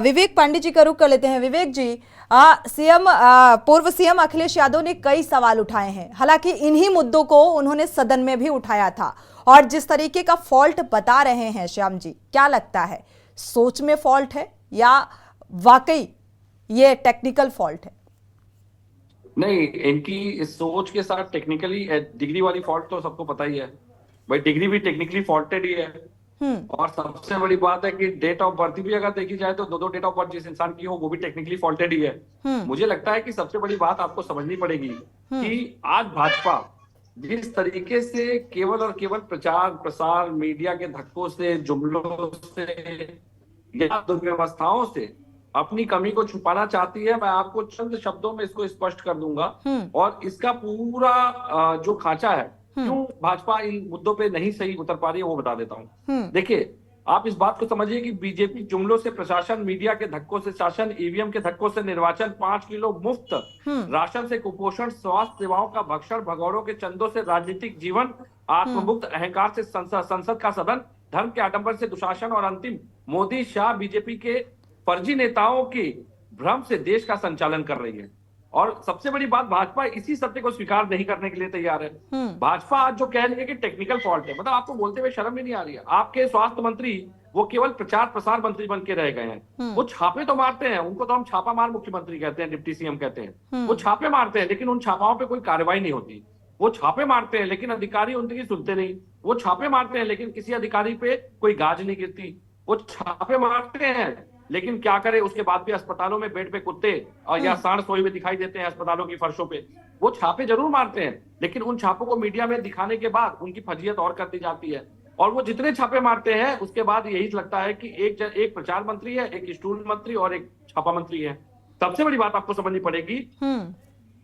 विवेक पांडे जी का रुख कर लेते हैं। विवेक जी, पूर्व सीएम अखिलेश यादव ने कई सवाल उठाए हैं, हालांकि इन्हीं मुद्दों को उन्होंने सदन में भी उठाया था, और जिस तरीके का फॉल्ट बता रहे हैं श्याम जी, क्या लगता है, सोच में फॉल्ट है या वाकई ये टेक्निकल फॉल्ट है? नहीं, इनकी सोच के साथ टेक्निकली डिग्री वाली फॉल्ट तो सबको पता ही है भाई, डिग्री भी टेक्निकली फॉल्टेड ही है। और सबसे बड़ी बात है कि डेट ऑफ बर्थ भी अगर देखी जाए तो दो डेट ऑफ बर्थ जिस इंसान की हो वो भी टेक्निकली फॉल्टेड ही है। मुझे लगता है कि सबसे बड़ी बात आपको समझनी पड़ेगी कि आज भाजपा जिस तरीके से केवल और केवल प्रचार प्रसार, मीडिया के धक्कों से, जुमलों से या दुर्व्यवस्थाओं से अपनी कमी को छुपाना चाहती है। मैं आपको चंद शब्दों में इसको स्पष्ट कर दूंगा और इसका पूरा जो खांचा है, क्यों भाजपा इन मुद्दों पे नहीं सही उतर पा रही है, वो बता देता हूँ। देखिए, आप इस बात को समझिए कि बीजेपी जुमलों से प्रशासन, मीडिया के धक्कों से शासन, ईवीएम के धक्कों से निर्वाचन, 5 किलो मुफ्त राशन से कुपोषण, स्वास्थ्य सेवाओं का भक्षण, भगौड़ों के चंदों से राजनीतिक जीवन, आत्ममुक्त अहंकार से संसद का सदन, धर्म के आडंबर से दुशासन और अंतिम मोदी शाह बीजेपी के फर्जी नेताओं के भ्रम से देश का संचालन कर रही है। और सबसे बड़ी बात, भाजपा इसी सत्य को स्वीकार नहीं करने के लिए तैयार है। भाजपा आज जो कह रही है कि टेक्निकल फॉल्ट है, मतलब आपको बोलते हुए शर्म भी नहीं आ रही है। आपके स्वास्थ्य मंत्री वो केवल प्रचार प्रसार मंत्री बन के रह गए हैं। वो छापे तो मारते हैं, उनको तो हम छापा मार मुख्यमंत्री कहते हैं, डिप्टी सीएम कहते हैं। वो छापे मारते हैं, लेकिन उन छापाओं पे कोई कार्रवाई नहीं होती। वो छापे मारते हैं, लेकिन अधिकारी उनकी सुनते नहीं। वो छापे मारते हैं, लेकिन किसी अधिकारी पे कोई गाज नहीं गिरती। वो छापे मारते हैं, लेकिन क्या करे, उसके बाद भी अस्पतालों में बेड पे कुत्ते और या सांड सोए हुए दिखाई देते हैं अस्पतालों की फर्शों पे। वो छापे जरूर मारते हैं, लेकिन उन छापों को मीडिया में दिखाने के बाद उनकी फजीयत और कर दी जाती है। और वो जितने छापे मारते हैं, उसके बाद यही लगता है कि एक प्रचार मंत्री है, एक स्टूल मंत्री और एक छापा मंत्री है। सबसे बड़ी बात आपको समझनी पड़ेगी,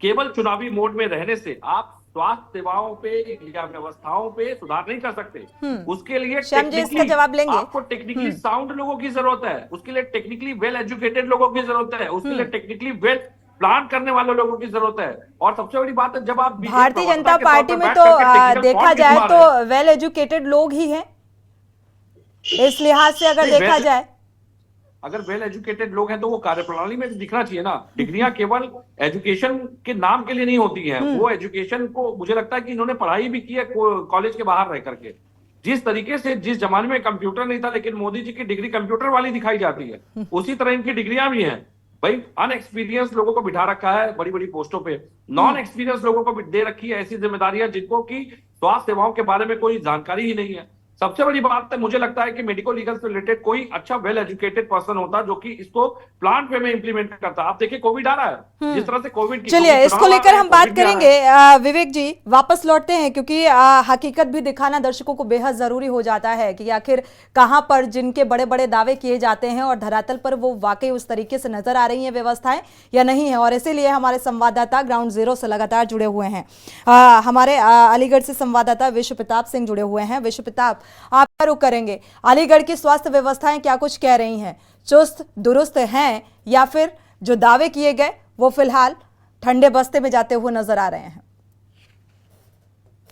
केवल चुनावी मोड में रहने से आप स्वास्थ्य सेवाओं पे या व्यवस्थाओं पे सुधार नहीं कर सकते। उसके लिए इसका जवाब लेंगे। आपको टेक्निकली साउंड लोगों की जरूरत है, उसके लिए टेक्निकली वेल एजुकेटेड लोगों की जरूरत है, उसके लिए टेक्निकली वेल प्लान करने वाले लोगों की जरूरत है। और सबसे बड़ी बात है, जब आप भारतीय जनता पार्टी में तो देखा जाए तो वेल एजुकेटेड लोग ही हैं, इस लिहाज से अगर देखा जाए। अगर वेल एजुकेटेड लोग हैं तो वो कार्यप्रणाली में दिखना चाहिए ना। डिग्रियां केवल एजुकेशन के नाम के लिए नहीं होती हैं। वो एजुकेशन को, मुझे लगता है कि इन्होंने पढ़ाई भी की है कॉलेज के बाहर रह करके। जिस तरीके से, जिस जमाने में कंप्यूटर नहीं था लेकिन मोदी जी की डिग्री कंप्यूटर वाली दिखाई जाती है, उसी तरह इनकी डिग्रियां भी हैं। भाई, अनएक्सपीरियंस लोगों को बिठा रखा है बड़ी बड़ी पोस्टों पे, नॉन एक्सपीरियंस लोगों को दे रखी है ऐसी जिम्मेदारियां जिनको की स्वास्थ्य सेवाओं के बारे में कोई जानकारी ही नहीं है। सबसे बड़ी बात है, मुझे लगता है कि मेडिकल लीगल से रिलेटेड कोई अच्छा वेल एजुकेटेड पर्सन होता जो कि इसको प्लांट वे में इंप्लीमेंट करता। आप देखिए, कोविड आ रहा है, जिस तरह से कोविड की, चलिए इसको लेकर हम बात करेंगे। विवेक जी, वापस लौटते हैं, क्योंकि हकीकत भी दिखाना दर्शकों को बेहद जरूरी हो जाता है कि आखिर कहां पर जिनके बड़े बड़े दावे किए जाते हैं और धरातल पर वो वाकई उस तरीके से नजर आ रही हैं व्यवस्थाएं या नहीं है। और इसीलिए हमारे संवाददाता ग्राउंड जीरो से लगातार जुड़े हुए हैं। हमारे अलीगढ़ से संवाददाता विश्व प्रताप सिंह जुड़े हुए हैं। विश्व प्रताप, आप रुक करेंगे, अलीगढ़ की स्वास्थ्य व्यवस्थाएं क्या कुछ कह रही हैं? चुस्त दुरुस्त हैं या फिर जो दावे किए गए वो फिलहाल ठंडे बस्ते में जाते हुए नजर आ रहे हैं?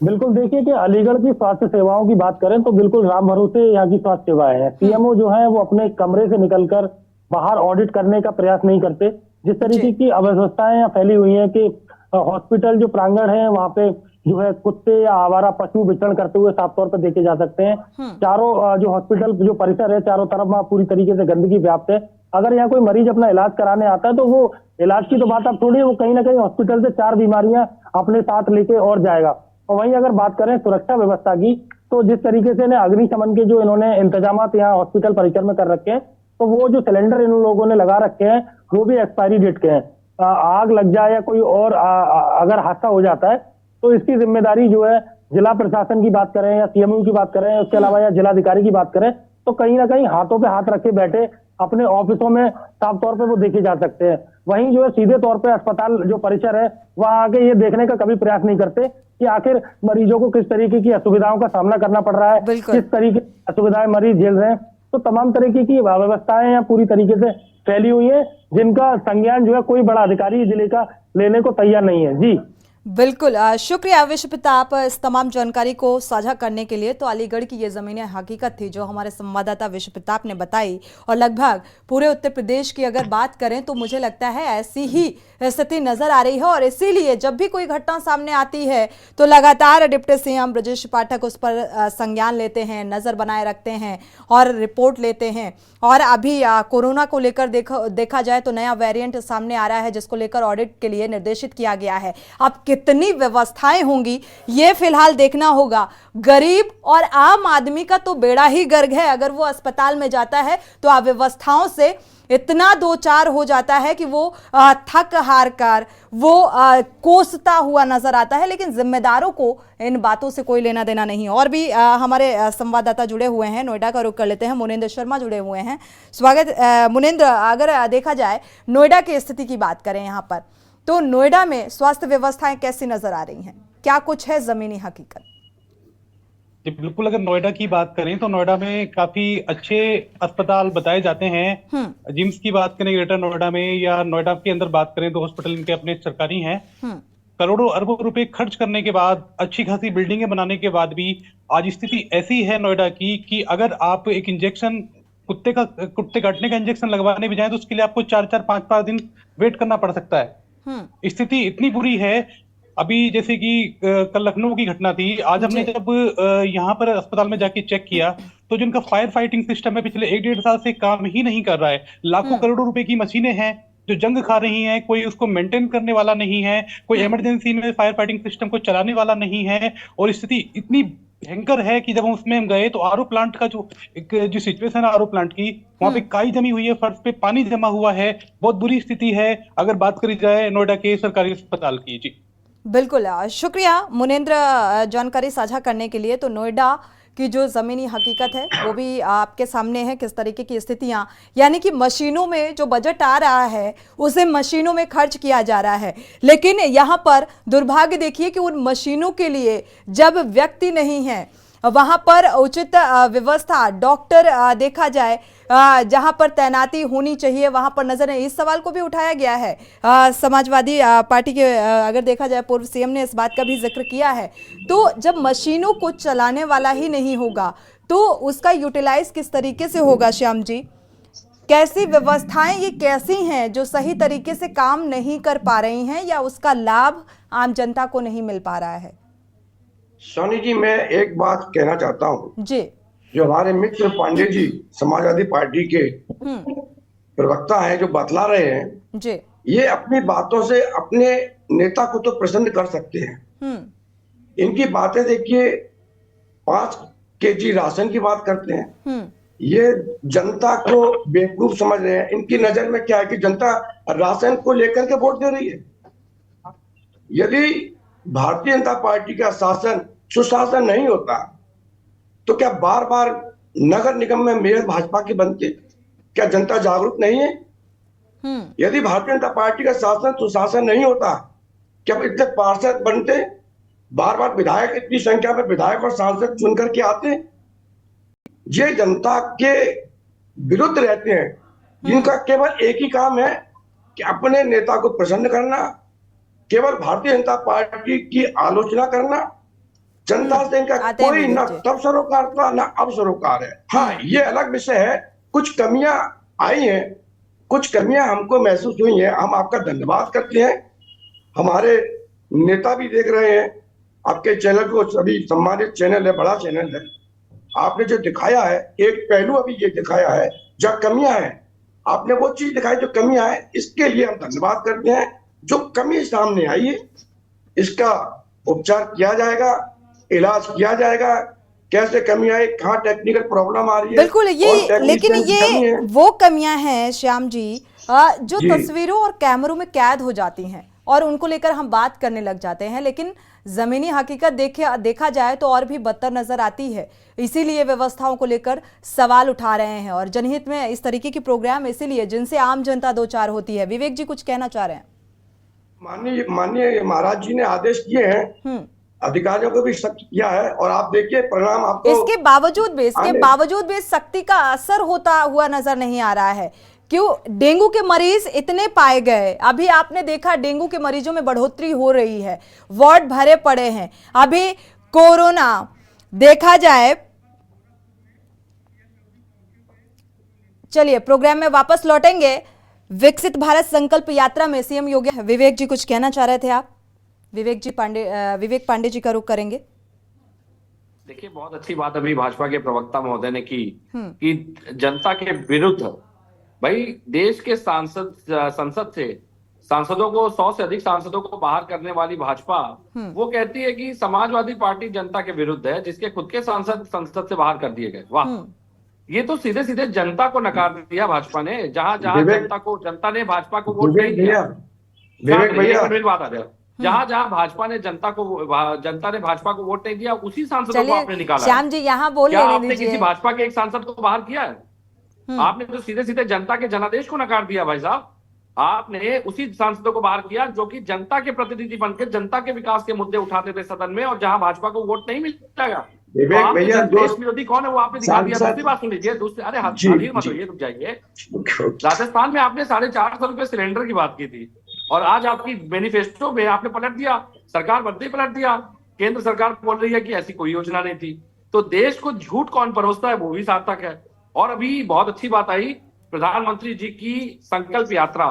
बिल्कुल, देखिए कि अलीगढ़ की स्वास्थ्य सेवाओं की बात करें तो बिल्कुल राम भरोसे यहाँ की स्वास्थ्य सेवाएं हैं। सीएमओ जो है वो अपने कमरे से निकलकर बाहर ऑडिट करने का प्रयास नहीं करते। जिस तरीके की अव्यवस्थाएं यहाँ फैली हुई है कि हॉस्पिटल जो प्रांगण है वहाँ पे जो है कुत्ते या आवारा पशु विचरण करते हुए साफ तौर पर देखे जा सकते हैं। चारों जो हॉस्पिटल जो परिसर है, चारों तरफ वहाँ पूरी तरीके से गंदगी व्याप्त है। अगर यहाँ कोई मरीज अपना इलाज कराने आता है तो वो इलाज की तो बात अब थोड़ी है, वो कहीं ना कहीं हॉस्पिटल से 4 बीमारियां अपने साथ लेके और जाएगा। और वहीं अगर बात करें सुरक्षा व्यवस्था की, तो जिस तरीके से अग्निशमन के जो इन्होंने इंतजाम यहाँ हॉस्पिटल परिसर में कर रखे हैं, तो वो जो सिलेंडर इन लोगों ने लगा रखे हैं वो भी एक्सपायरी डेट के हैं। आग लग जाए या कोई और अगर हादसा हो जाता है तो इसकी जिम्मेदारी जो है जिला प्रशासन की बात करें या सीएमओ की बात करें, उसके अलावा या जिलाधिकारी की बात करें, तो कहीं ना कहीं हाथों पे हाथ रखे बैठे अपने ऑफिसों में साफ तौर पे वो देखे जा सकते हैं। वहीं जो है सीधे तौर पे अस्पताल जो परिसर है वहां आके ये देखने का कभी प्रयास नहीं करते कि आखिर मरीजों को किस तरीके की असुविधाओं का सामना करना पड़ रहा है, किस तरीके की असुविधाएं मरीज झेल रहे हैं। तो तमाम तरीके की व्यवस्थाएं यहाँ पूरी तरीके से फैली हुई है, जिनका संज्ञान जो है कोई बड़ा अधिकारी जिले का लेने को तैयार नहीं है। जी बिल्कुल, शुक्रिया विश्व प्रताप इस तमाम जानकारी को साझा करने के लिए। तो अलीगढ़ की ये ज़मीनें हकीकत थी जो हमारे संवाददाता विश्व प्रताप ने बताई, और लगभग पूरे उत्तर प्रदेश की अगर बात करें तो मुझे लगता है ऐसी ही स्थिति नजर आ रही है। और इसीलिए जब भी कोई घटना सामने आती है तो लगातार डिप्टी सीएम ब्रजेश पाठक उस पर संज्ञान लेते हैं, नज़र बनाए रखते हैं और रिपोर्ट लेते हैं। और अभी कोरोना को लेकर देखा जाए तो नया वेरिएंट सामने आ रहा है जिसको लेकर ऑडिट के लिए निर्देशित किया गया है। अब कितनी व्यवस्थाएं होंगी ये फिलहाल देखना होगा। गरीब और आम आदमी का तो बेड़ा ही गर्क है, अगर वो अस्पताल में जाता है तो अव्यवस्थाओं से इतना दो चार हो जाता है कि वो थक हार कर वो कोसता हुआ नजर आता है, लेकिन जिम्मेदारों को इन बातों से कोई लेना देना नहीं। और भी हमारे संवाददाता जुड़े हुए हैं, नोएडा का रुख कर लेते हैं। मुनेंद्र शर्मा जुड़े हुए हैं, स्वागत। मुनेंद्र, अगर देखा जाए नोएडा की स्थिति की बात करें यहाँ पर, तो नोएडा में स्वास्थ्य व्यवस्थाएं कैसी नजर आ रही हैं, क्या कुछ है जमीनी हकीकत? जी बिल्कुल, अगर नोएडा की बात करें तो नोएडा में काफी अच्छे अस्पताल बताए जाते हैं। जिम्स की बात करें ग्रेटर नोएडा में या नोएडा के अंदर बात करें तो हॉस्पिटल इनके अपने सरकारी हैं। करोड़ों अरबों रुपए खर्च करने के बाद, अच्छी खासी बिल्डिंगें बनाने के बाद भी आज स्थिति ऐसी है नोएडा की कि अगर आप एक इंजेक्शन कुत्ते काटने का इंजेक्शन लगवाने भी जाए तो उसके लिए आपको 4-4, 5-5 दिन वेट करना पड़ सकता है। स्थिति इतनी बुरी है। अभी जैसे कि कल लखनऊ की घटना थी, आज हमने जब यहाँ पर अस्पताल में जाके चेक किया तो जिनका फायर फाइटिंग सिस्टम है पिछले 1-1.5 साल से काम ही नहीं कर रहा है। लाखों करोड़ों रुपए की मशीनें हैं जो जंग खा रही हैं, कोई उसको मेंटेन करने वाला नहीं है, कोई इमरजेंसी में फायर फाइटिंग सिस्टम को चलाने वाला नहीं है। और स्थिति इतनी भयंकर है कि जब हम उसमें गए तो आरओ प्लांट का जो सिचुएशन है आरओ प्लांट की, वहां पे काई जमी हुई है, फर्श पे पानी जमा हुआ है, बहुत बुरी स्थिति है अगर बात करी जाए नोएडा के सरकारी अस्पताल की। जी बिल्कुल, शुक्रिया मुनेंद्र जानकारी साझा करने के लिए। तो नोएडा की जो ज़मीनी हकीकत है वो भी आपके सामने है, किस तरीके की स्थितियां, यानी कि मशीनों में जो बजट आ रहा है उसे मशीनों में खर्च किया जा रहा है, लेकिन यहां पर दुर्भाग्य देखिए कि उन मशीनों के लिए जब व्यक्ति नहीं है, वहां पर उचित व्यवस्था, डॉक्टर देखा जाए जहां पर तैनाती होनी चाहिए वहां पर नजर नहीं। इस सवाल को भी उठाया गया है। समाजवादी पार्टी के अगर देखा जाए पूर्व सीएम ने इस बात का भी जिक्र किया है। तो जब मशीनों को चलाने वाला ही नहीं होगा तो उसका यूटिलाइज किस तरीके से होगा? श्याम जी, कैसी व्यवस्थाएं ये कैसी हैं जो सही तरीके से काम नहीं कर पा रही हैं या उसका लाभ आम जनता को नहीं मिल पा रहा है? सोनी जी, मैं एक बात कहना चाहता हूँ जी। जो हमारे मित्र पांडे जी समाजवादी पार्टी के प्रवक्ता हैं जो बतला रहे हैं जी, ये अपनी बातों से अपने नेता को तो प्रसन्न कर सकते हैं। इनकी बातें देखिए, 5 केजी राशन की बात करते हैं, ये जनता को बेवकूफ समझ रहे हैं। इनकी नजर में क्या है कि जनता राशन को लेकर के वोट दे रही है। यदि भारतीय जनता पार्टी का शासन सुशासन नहीं होता तो क्या बार बार नगर निगम में मेयर भाजपा के बनते? क्या जनता जागरूक नहीं है? यदि भारतीय जनता पार्टी का शासन सुशासन नहीं होता क्या इतने पार्षद बनते? बार बार विधायक, इतनी संख्या में विधायक और सांसद चुन करके आते? ये जनता के विरुद्ध रहते हैं, जिनका केवल एक ही काम है कि अपने नेता को प्रसन्न करना, केवल भारतीय जनता पार्टी की आलोचना करना। जनता से इनका कोई न तब सरोकार था न अब सरोकार है। हाँ, ये अलग विषय है, कुछ कमियां आई हैं, कुछ कमियां हमको महसूस हुई हैं, हम आपका धन्यवाद करते हैं। हमारे नेता भी देख रहे हैं आपके चैनल को, सभी सम्मानित चैनल है, बड़ा चैनल है। आपने जो दिखाया है एक पहलू अभी ये दिखाया है जहाँ कमियां हैं, आपने वो चीज दिखाई जो कमियां है, इसके लिए हम धन्यवाद करते हैं। जो कमी सामने आई है इसका उपचार किया जाएगा, इलाज किया जाएगा। कैसे कमी आई, कहाँ टेक्निकल प्रॉब्लम आ रही है, बिल्कुल ये, लेकिन ये वो कमियां हैं श्याम जी जो तस्वीरों और कैमरों में कैद हो जाती हैं और उनको लेकर हम बात करने लग जाते हैं, लेकिन जमीनी हकीकत देखा जाए तो और भी बदतर नजर आती है। इसीलिए व्यवस्थाओं को लेकर सवाल उठा रहे हैं और जनहित में इस तरीके की प्रोग्राम इसीलिए जिनसे आम जनता दो चार होती है। विवेक जी कुछ कहना चाह रहे हैं? माननीय महाराज जी ने आदेश किए हैं, अधिकारियों को भी सख्त किया है और आप देखिए परिणाम आपको। इसके बावजूद भी सख्ती का असर होता हुआ नजर नहीं आ रहा है। क्यों? डेंगू के मरीज इतने पाए गए, अभी आपने देखा डेंगू के मरीजों में बढ़ोतरी हो रही है, वार्ड भरे पड़े हैं। अभी कोरोना देखा जाए, चलिए प्रोग्राम में वापस लौटेंगे। विकसित भारत संकल्प यात्रा में सीएम योगी, विवेक जी कुछ कहना चाह रहे थे आप? विवेक पांडे जी का रुख करेंगे। देखिए, बहुत अच्छी बात अभी भाजपा के प्रवक्ता महोदय ने की कि जनता के विरुद्ध, भाई देश के संसद से सांसदों को 100 से अधिक सांसदों को बाहर करने वाली भाजपा वो कहती है कि समाजवादी पार्टी जनता के विरुद्ध है, जिसके खुद के सांसद संसद से बाहर कर दिए गए। वाह, ये तो सीधे सीधे जनता को नकार दिया भाजपा ने। जहां जहां जनता ने भाजपा को वोट नहीं दिया, बात आ जाए, जहां जहां भाजपा ने जनता ने भाजपा को वोट नहीं दिया, उसी सांसदों को आपने निकाला। श्याम जी यहाँ बोल क्या आपने किसी भाजपा के एक सांसद को बाहर किया है? आपने तो सीधे सीधे जनता के जनादेश को नकार दिया भाई साहब। आपने उसी सांसदों को बाहर किया जो कि जनता के प्रतिनिधि बनकर जनता के विकास के मुद्दे उठाते थे सदन में, और जहां भाजपा को वोट नहीं मिलेगा। देश विरोधी कौन है वो आपने दिखा दिया। दूसरी बात सुन लीजिए, अरे मत होइए, रुक जाइए। राजस्थान में आपने 450 रुपए सिलेंडर की बात की थी, और आज आपकी मैनिफेस्टो में आपने पलट दिया, सरकार बनते ही पलट दिया। केंद्र सरकार बोल रही है कि ऐसी कोई योजना नहीं थी। तो देश को झूठ कौन परोसता है वो भी सार्थक है। और अभी बहुत अच्छी बात आई प्रधानमंत्री जी की संकल्प यात्रा।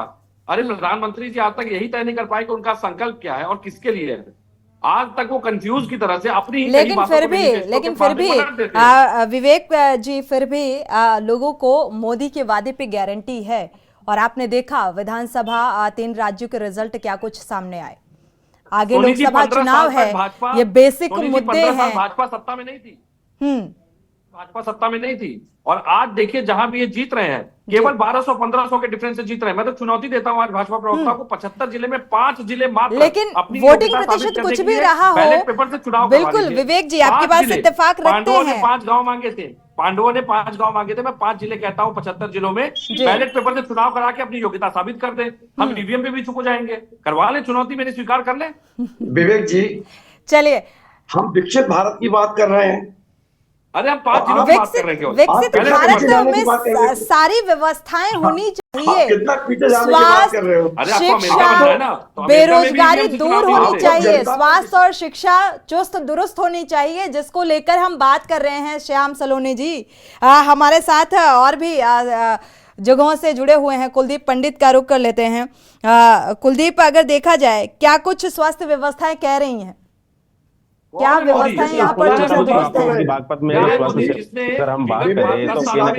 अरे प्रधानमंत्री जी आज तक यही तय नहीं कर पाए कि उनका संकल्प क्या है और किसके लिए है। आज तक वो कंफ्यूज की तरह से अपनी लेकिन फिर भी विवेक जी, फिर भी लोगों को मोदी के वादे पे गारंटी है। और आपने देखा विधानसभा 3 राज्यों के रिजल्ट क्या कुछ सामने आए। आगे लोकसभा चुनाव है, ये बेसिक मुद्दे हैं। भाजपा सत्ता में नहीं थी, भाजपा सत्ता में नहीं थी। और आज देखिए जहां भी ये जीत रहे हैं, केवल 1200-1500 के डिफरेंस से जीत रहे हैं। मैं तो चुनौती देता हूं आज भाजपा प्रवक्ता को, 75 जिले में 5 जिले मात्र। लेकिन वोटिंग प्रतिशत कुछ भी रहा हो, पेपर से चुनाव बिल्कुल विवेक जी आपके पास इत्तेफाक रखते हैं। पांडवों ने 5 गांव मांगे थे, पांडवों ने 5 गांव मांगे थे। मैं 5 जिले कहता हूं, 75 जिलों में बैलेट पेपर से चुनाव करा के अपनी योग्यता साबित कर दे। हम ईवीएम पे भी चुप हो जाएंगे, करवा ले चुनौती, मेरी स्वीकार कर ले। विवेक जी चलिए, हम विकसित भारत की बात कर रहे हैं। अरे हम 5 जिलों की बात कर रहे हैं। विकसित भारत में सारी व्यवस्थाएं होनी चाहिए। स्वास्थ्य, शिक्षा, बेरोजगारी दूर होनी चाहिए, स्वास्थ्य और शिक्षा चुस्त दुरुस्त होनी चाहिए, जिसको लेकर हम बात कर रहे हैं। श्याम सलोनी जी हमारे साथ और भी जगहों से जुड़े हुए हैं। कुलदीप पंडित का रुख कर लेते हैं। कुलदीप, अगर देखा जाए क्या कुछ स्वास्थ्य व्यवस्थाएं कह रही हैं, क्या व्यवस्थाएं यहाँ पर बागपत में अगर हम बात करें तो कहीं ना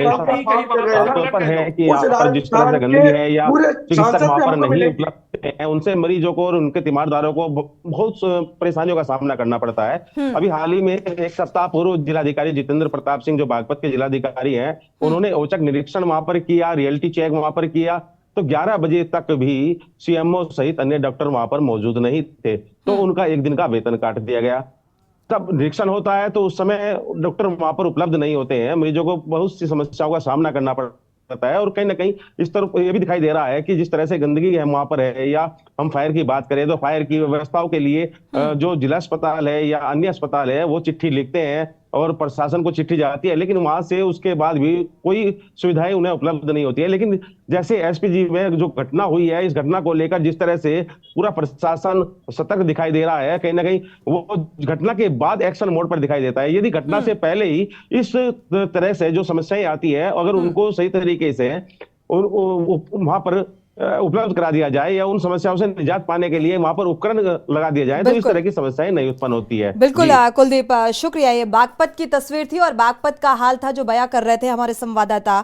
कहीं पर है कि यहाँ पर जिस तरह से गंदगी है या चिकित्सक वहाँ पर नहीं उपलब्ध है, उनसे मरीजों को और उनके तीमारदारों को बहुत परेशानियों का सामना करना पड़ता है। अभी हाल ही में 1 सप्ताह पूर्व जिलाधिकारी जितेंद्र प्रताप सिंह जो बागपत के जिलाधिकारी हैं, उन्होंने औचक निरीक्षण वहां पर किया, रियलिटी चेक वहां पर किया। तो 11 बजे तक भी सीएमओ सहित अन्य डॉक्टर वहां पर मौजूद नहीं थे, तो उनका 1 दिन का वेतन काट दिया गया। तब निरीक्षण होता है तो उस समय डॉक्टर वहां पर उपलब्ध नहीं होते हैं, मरीजों को बहुत सी समस्याओं का सामना करना पड़ता है। और कहीं ना कहीं इस तरफ ये भी दिखाई दे रहा है कि जिस तरह से गंदगी है वहां पर है, या हम फायर की बात करें तो फायर की व्यवस्थाओं के लिए जो जिला अस्पताल है या अन्य अस्पताल है वो चिट्ठी लिखते हैं और प्रशासन को चिट्ठी जाती है, लेकिन वहां से उसके बाद भी कोई सुविधाएं उन्हें उपलब्ध नहीं होती है। लेकिन जैसे एसपीजी में जो घटना हुई है, इस घटना को लेकर जिस तरह से पूरा प्रशासन सतर्क दिखाई दे रहा है, कहीं ना कहीं वो घटना के बाद एक्शन मोड पर दिखाई देता है। यदि घटना से पहले ही इस तरह से जो समस्याएं आती है, अगर उनको सही तरीके से वहां पर उपलब्ध करा दिया जाए या उन समस्याओं से निजात पाने के लिए वहां पर उपकरण लगा दिया जाए, तो इस तरह की समस्याएं नहीं उत्पन्न होती है। बिल्कुल कुलदीप, शुक्रिया। ये बागपत की तस्वीर थी और बागपत का हाल था जो बयां कर रहे थे हमारे संवाददाता।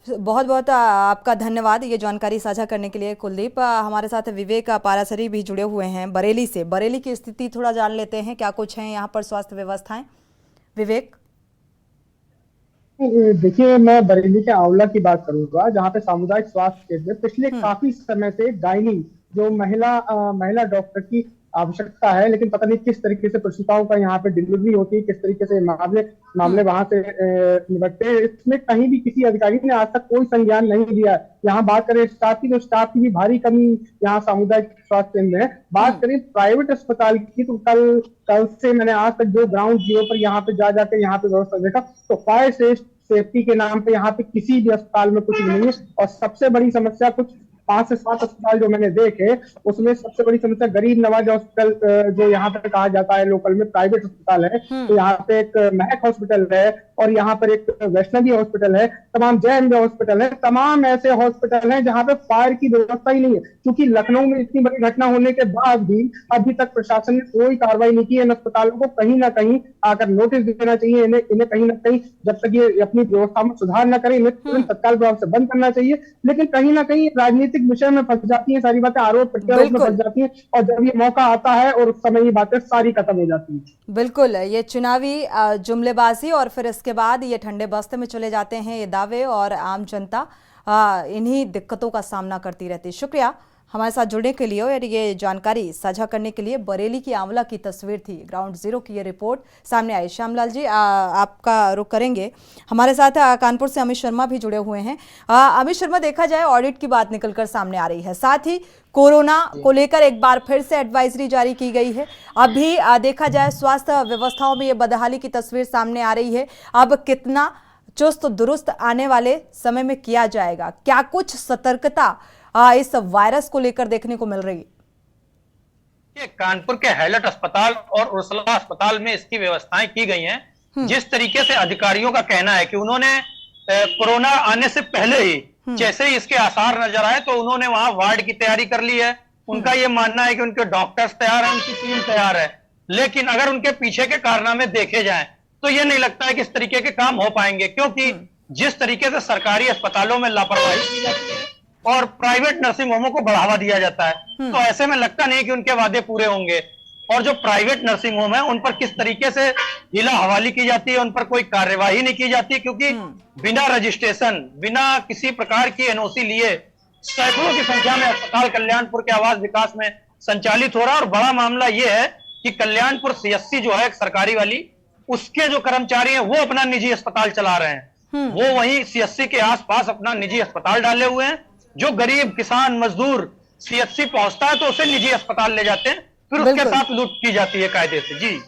बहुत बहुत आपका धन्यवाद ये जानकारी साझा करने के लिए कुलदीप। हमारे साथ विवेक पारासरी भी जुड़े हुए हैं बरेली से। बरेली की स्थिति थोड़ा जान लेते हैं, क्या कुछ है यहाँ पर स्वास्थ्य व्यवस्थाएं। विवेक, देखिए, मैं बरेली के आंवला की बात करूंगा, जहाँ पे सामुदायिक स्वास्थ्य केंद्र पिछले काफी समय से गायनी जो महिला डॉक्टर की आवश्यकता है, लेकिन पता नहीं किस तरीके से प्रसूताओं का यहाँ पे डिलीवरी होती है, किस तरीके से मामले वहां से निपटते हैं, इसमें कहीं भी किसी अधिकारी ने आज तक कोई संज्ञान नहीं दिया। यहाँ बात करें स्टाफ की, तो स्टाफ की भी भारी कमी यहाँ सामुदायिक स्वास्थ्य केंद्र है। बात करें प्राइवेट अस्पताल की, तो कल से मैंने आज तक जो ग्राउंड जीरो पर यहाँ पे जाकर यहाँ पे व्यवस्था देखा, तो फायर सेफ्टी के नाम पे यहाँ पे किसी भी अस्पताल में कुछ नहीं है। और सबसे बड़ी समस्या, कुछ 5 से 7 अस्पताल जो मैंने देखे, उसमें सबसे बड़ी समस्या गरीब नवाज हॉस्पिटल जो यहाँ पे कहा जाता है लोकल में प्राइवेट अस्पताल है, तो यहाँ पे एक महक हॉस्पिटल है और यहाँ पर एक वैष्णवी हॉस्पिटल है, तमाम जय अम्बे हॉस्पिटल है, तमाम ऐसे हॉस्पिटल हैं जहाँ पे फायर की व्यवस्था ही नहीं है। क्योंकि लखनऊ में इतनी बड़ी घटना होने के बाद भी अभी तक प्रशासन ने कोई कार्रवाई नहीं की है। इन अस्पतालों को कहीं ना कहीं आकर नोटिस देना चाहिए, इन्हें कहीं ना कहीं जब तक ये अपनी व्यवस्था में सुधार न करें, इन्हें तुरंत तत्काल प्रभाव से बंद करना चाहिए। लेकिन कहीं ना कहीं राजनीतिक राजनीतिक विषय में फंस जाती हैं, सारी बातें आरोप प्रत्यारोप में फंस जाती हैं, और जब ये मौका आता है और उस समय ये बातें सारी खत्म हो जाती हैं। बिल्कुल, ये चुनावी जुमलेबाजी और फिर इसके बाद ये ठंडे बस्ते में चले जाते हैं ये दावे, और आम जनता इन्हीं दिक्कतों का सामना करती रहती है। शुक्रिया हमारे साथ जुड़ने के लिए और ये जानकारी साझा करने के लिए। बरेली की आंवला की तस्वीर थी, ग्राउंड जीरो की ये रिपोर्ट सामने आई। श्यामलाल जी, आपका रुख करेंगे। हमारे साथ कानपुर से अमित शर्मा भी जुड़े हुए हैं। अमित शर्मा, देखा जाए ऑडिट की बात निकलकर सामने आ रही है, साथ ही कोरोना को लेकर एक बार फिर से एडवाइजरी जारी की गई है। अभी देखा जाए स्वास्थ्य व्यवस्थाओं में ये बदहाली की तस्वीर सामने आ रही है। अब कितना चुस्त दुरुस्त आने वाले समय में किया जाएगा? क्या कुछ सतर्कता इस वायरस को लेकर देखने को मिल रही है? कानपुर के हैलट अस्पताल और उर्सला अस्पताल में इसकी व्यवस्थाएं की गई हैं। जिस तरीके से अधिकारियों का कहना है कि उन्होंने कोरोना आने से पहले ही जैसे ही इसके आसार नजर आए तो उन्होंने वहां वार्ड की तैयारी कर ली है। उनका यह मानना है कि उनके डॉक्टर्स तैयार है, उनकी टीम तैयार है, लेकिन अगर उनके पीछे के कारनामे देखे जाएं तो यह नहीं लगता है कि इस तरीके के काम हो पाएंगे, क्योंकि जिस तरीके से सरकारी अस्पतालों में लापरवाही की जाती है और प्राइवेट नर्सिंग होमों को बढ़ावा दिया जाता है, तो ऐसे में लगता नहीं कि उनके वादे पूरे होंगे। और जो प्राइवेट नर्सिंग होम है उन पर किस तरीके से हीला हवाली की जाती है, उन पर कोई कार्यवाही नहीं की जाती, क्योंकि बिना रजिस्ट्रेशन, बिना किसी प्रकार की एनओसी लिए सैकड़ों की संख्या में अस्पताल कल्याणपुर के आवास विकास में संचालित हो रहा है। और बड़ा मामला यह है कि कल्याणपुर सीएससी जो है सरकारी वाली, उसके जो कर्मचारी हैं वो अपना निजी अस्पताल चला रहे हैं। वो वहीं सीएससी के आसपास अपना निजी अस्पताल डाले हुए हैं। जो गरीब किसान मजदूर सीएससी पहुंचता है तो उसे निजी अस्पताल ले जाते हैं, फिर उसके साथ लूट की जाती है कायदे से। जी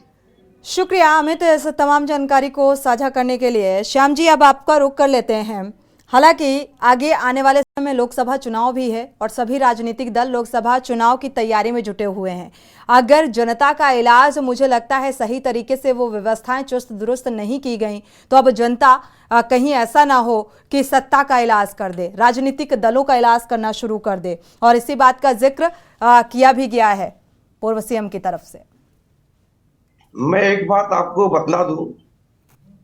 शुक्रिया अमित इस तमाम जानकारी को साझा करने के लिए। श्याम जी, अब आपका रुख कर लेते हैं। हालांकि आगे आने वाले समय में लोकसभा चुनाव भी है और सभी राजनीतिक दल लोकसभा चुनाव की तैयारी में जुटे हुए हैं। अगर जनता का इलाज, मुझे लगता है सही तरीके से वो व्यवस्थाएं चुस्त दुरुस्त नहीं की गई, तो अब जनता कहीं ऐसा ना हो कि सत्ता का इलाज कर दे, राजनीतिक दलों का इलाज करना शुरू कर दे। और इसी बात का जिक्र किया भी गया है पूर्व सीएम की तरफ से। मैं एक बात आपको बतला दूं,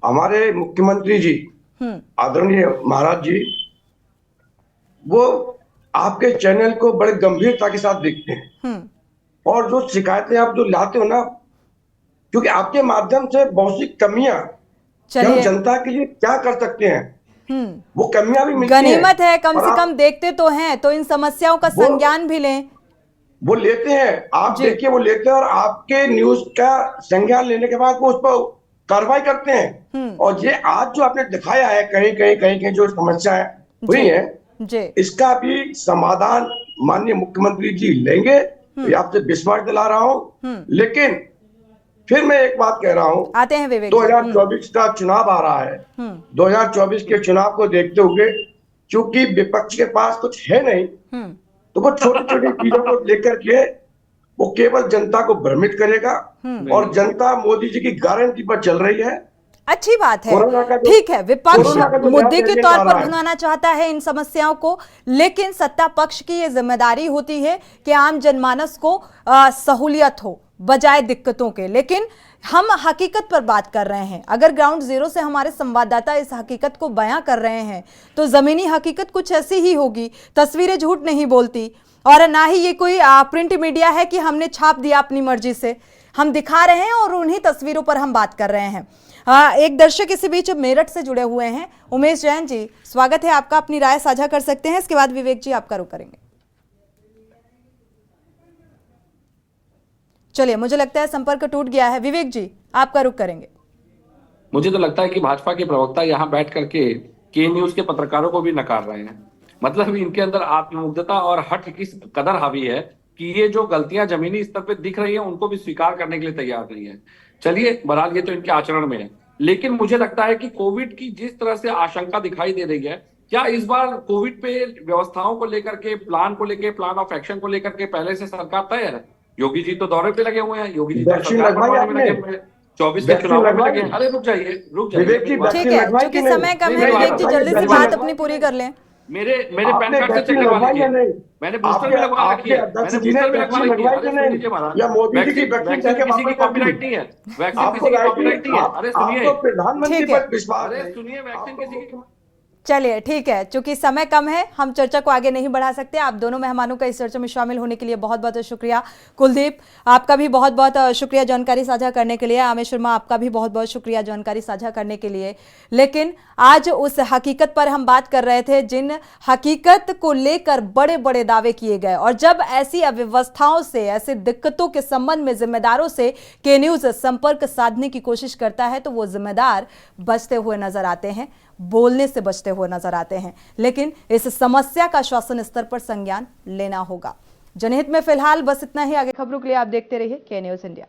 हमारे मुख्यमंत्री जी आदरणीय महाराज जी, वो आपके चैनल को बड़े गंभीरता के साथ देखते हैं। और जो शिकायतें आप जो लाते हो ना, क्योंकि आपके माध्यम से बहुत सी कमियां हम जनता के लिए क्या कर सकते हैं, वो कमियां भी मिलती हैं। गनीमत है, कम से कम देखते तो हैं, तो इन समस्याओं का संज्ञान भी लें। वो लेते हैं, आप देखिए, वो लेते हैं और आपके न्यूज का संज्ञान लेने के बाद वो उस पर कार्रवाई करते हैं। और ये आज जो आपने दिखाया है कहीं जो समस्याएं हुई है, इसका भी समाधान माननीय मुख्यमंत्री जी लेंगे, ये आपसे विश्वास दिला रहा हूं। लेकिन फिर मैं एक बात कह रहा हूं, आते हैं विवेक, 2024 का चुनाव आ रहा है। 2024 के चुनाव को देखते हुए चूंकि विपक्ष के पास कुछ है नहीं, तो वो छोटी छोटी चीजों को लेकर के वो केवल जनता को भ्रमित करेगा। और जनता मोदी जी की गारंटी पर चल रही है। अच्छी बात है, ठीक है, विपक्ष मुद्दे के तौर पर भुनाना चाहता है इन समस्याओं को, लेकिन सत्ता पक्ष की ये जिम्मेदारी होती है कि आम जनमानस को सहूलियत हो बजाय दिक्कतों के। लेकिन हम हकीकत पर बात कर रहे हैं। अगर ग्राउंड जीरो से हमारे संवाददाता इस हकीकत को बयां कर रहे हैं तो जमीनी हकीकत कुछ ऐसी ही होगी। तस्वीरें झूठ नहीं बोलती, और ना ही ये कोई प्रिंट मीडिया है कि हमने छाप दिया अपनी मर्जी से। हम दिखा रहे हैं और उन्हीं तस्वीरों पर हम बात कर रहे हैं। एक दर्शक इसी बीच मेरठ से जुड़े हुए हैं, उमेश जैन जी, स्वागत है आपका, अपनी राय साझा कर सकते हैं। इसके बाद विवेक जी आपका रुख करेंगे। चलिए, मुझे लगता है संपर्क टूट गया है। विवेक जी आपका रुख करेंगे। मुझे तो लगता है कि भाजपा के प्रवक्ता यहाँ बैठ करके के न्यूज के पत्रकारों को भी नकार रहे हैं। मतलब इनके अंदर आत्ममुग्धता और हट किस कदर हावी है कि ये जो गलतियां जमीनी स्तर पे दिख रही है उनको भी स्वीकार करने के लिए तैयार नहीं है। चलिए, बहरहाल ये तो इनके आचरण में है, लेकिन मुझे लगता है कि कोविड की जिस तरह से आशंका दिखाई दे रही है, क्या इस बार कोविड पे व्यवस्थाओं को लेकर के, प्लान को लेकर, प्लान ऑफ एक्शन को लेकर के पहले से सरकार तैयार है? योगी जी तो दौरे पे लगे हुए हैं, योगी जी तो सरकार बनवाने में लगे हुए हैं, 24 के चुनाव में लगे। अरे रुक जाइए, ठीक है, क्योंकि समय कम है। विवेक जी जल्दी से बात अपनी पूरी कर लें। मेरे पैन कार्ड से चेक करवा लीजिए, मैंने बूस्टर भी लगवा रखी है, मैंने बूस्टर भी लगवा रखी है। अरे सुन लीजिए महाराज, वैक्सीन किसी की कॉपीराइट नहीं है, वैक्सीन किसी की कॉपीराइट नहीं है। अरे सुनिए, प्रधानमंत्री पर विश्वास अरे सुनिए, वैक्सीन किसी की चलिए ठीक है, चूंकि समय कम है हम चर्चा को आगे नहीं बढ़ा सकते। आप दोनों मेहमानों का इस चर्चा में शामिल होने के लिए बहुत बहुत शुक्रिया। कुलदीप, आपका भी बहुत बहुत शुक्रिया जानकारी साझा करने के लिए। आमेश शर्मा, आपका भी बहुत बहुत शुक्रिया जानकारी साझा करने के लिए। लेकिन आज उस हकीकत पर हम बात कर रहे थे जिन हकीकत को लेकर बड़े बड़े दावे किए गए, और जब ऐसी अव्यवस्थाओं से, ऐसे दिक्कतों के संबंध में जिम्मेदारों से के न्यूज संपर्क साधने की कोशिश करता है तो वो जिम्मेदार बचते हुए नजर आते हैं, बोलने से बचते हुए नजर आते हैं। लेकिन इस समस्या का शासन स्तर पर संज्ञान लेना होगा। जनहित में फिलहाल बस इतना ही। आगे खबरों के लिए आप देखते रहिए के न्यूज इंडिया।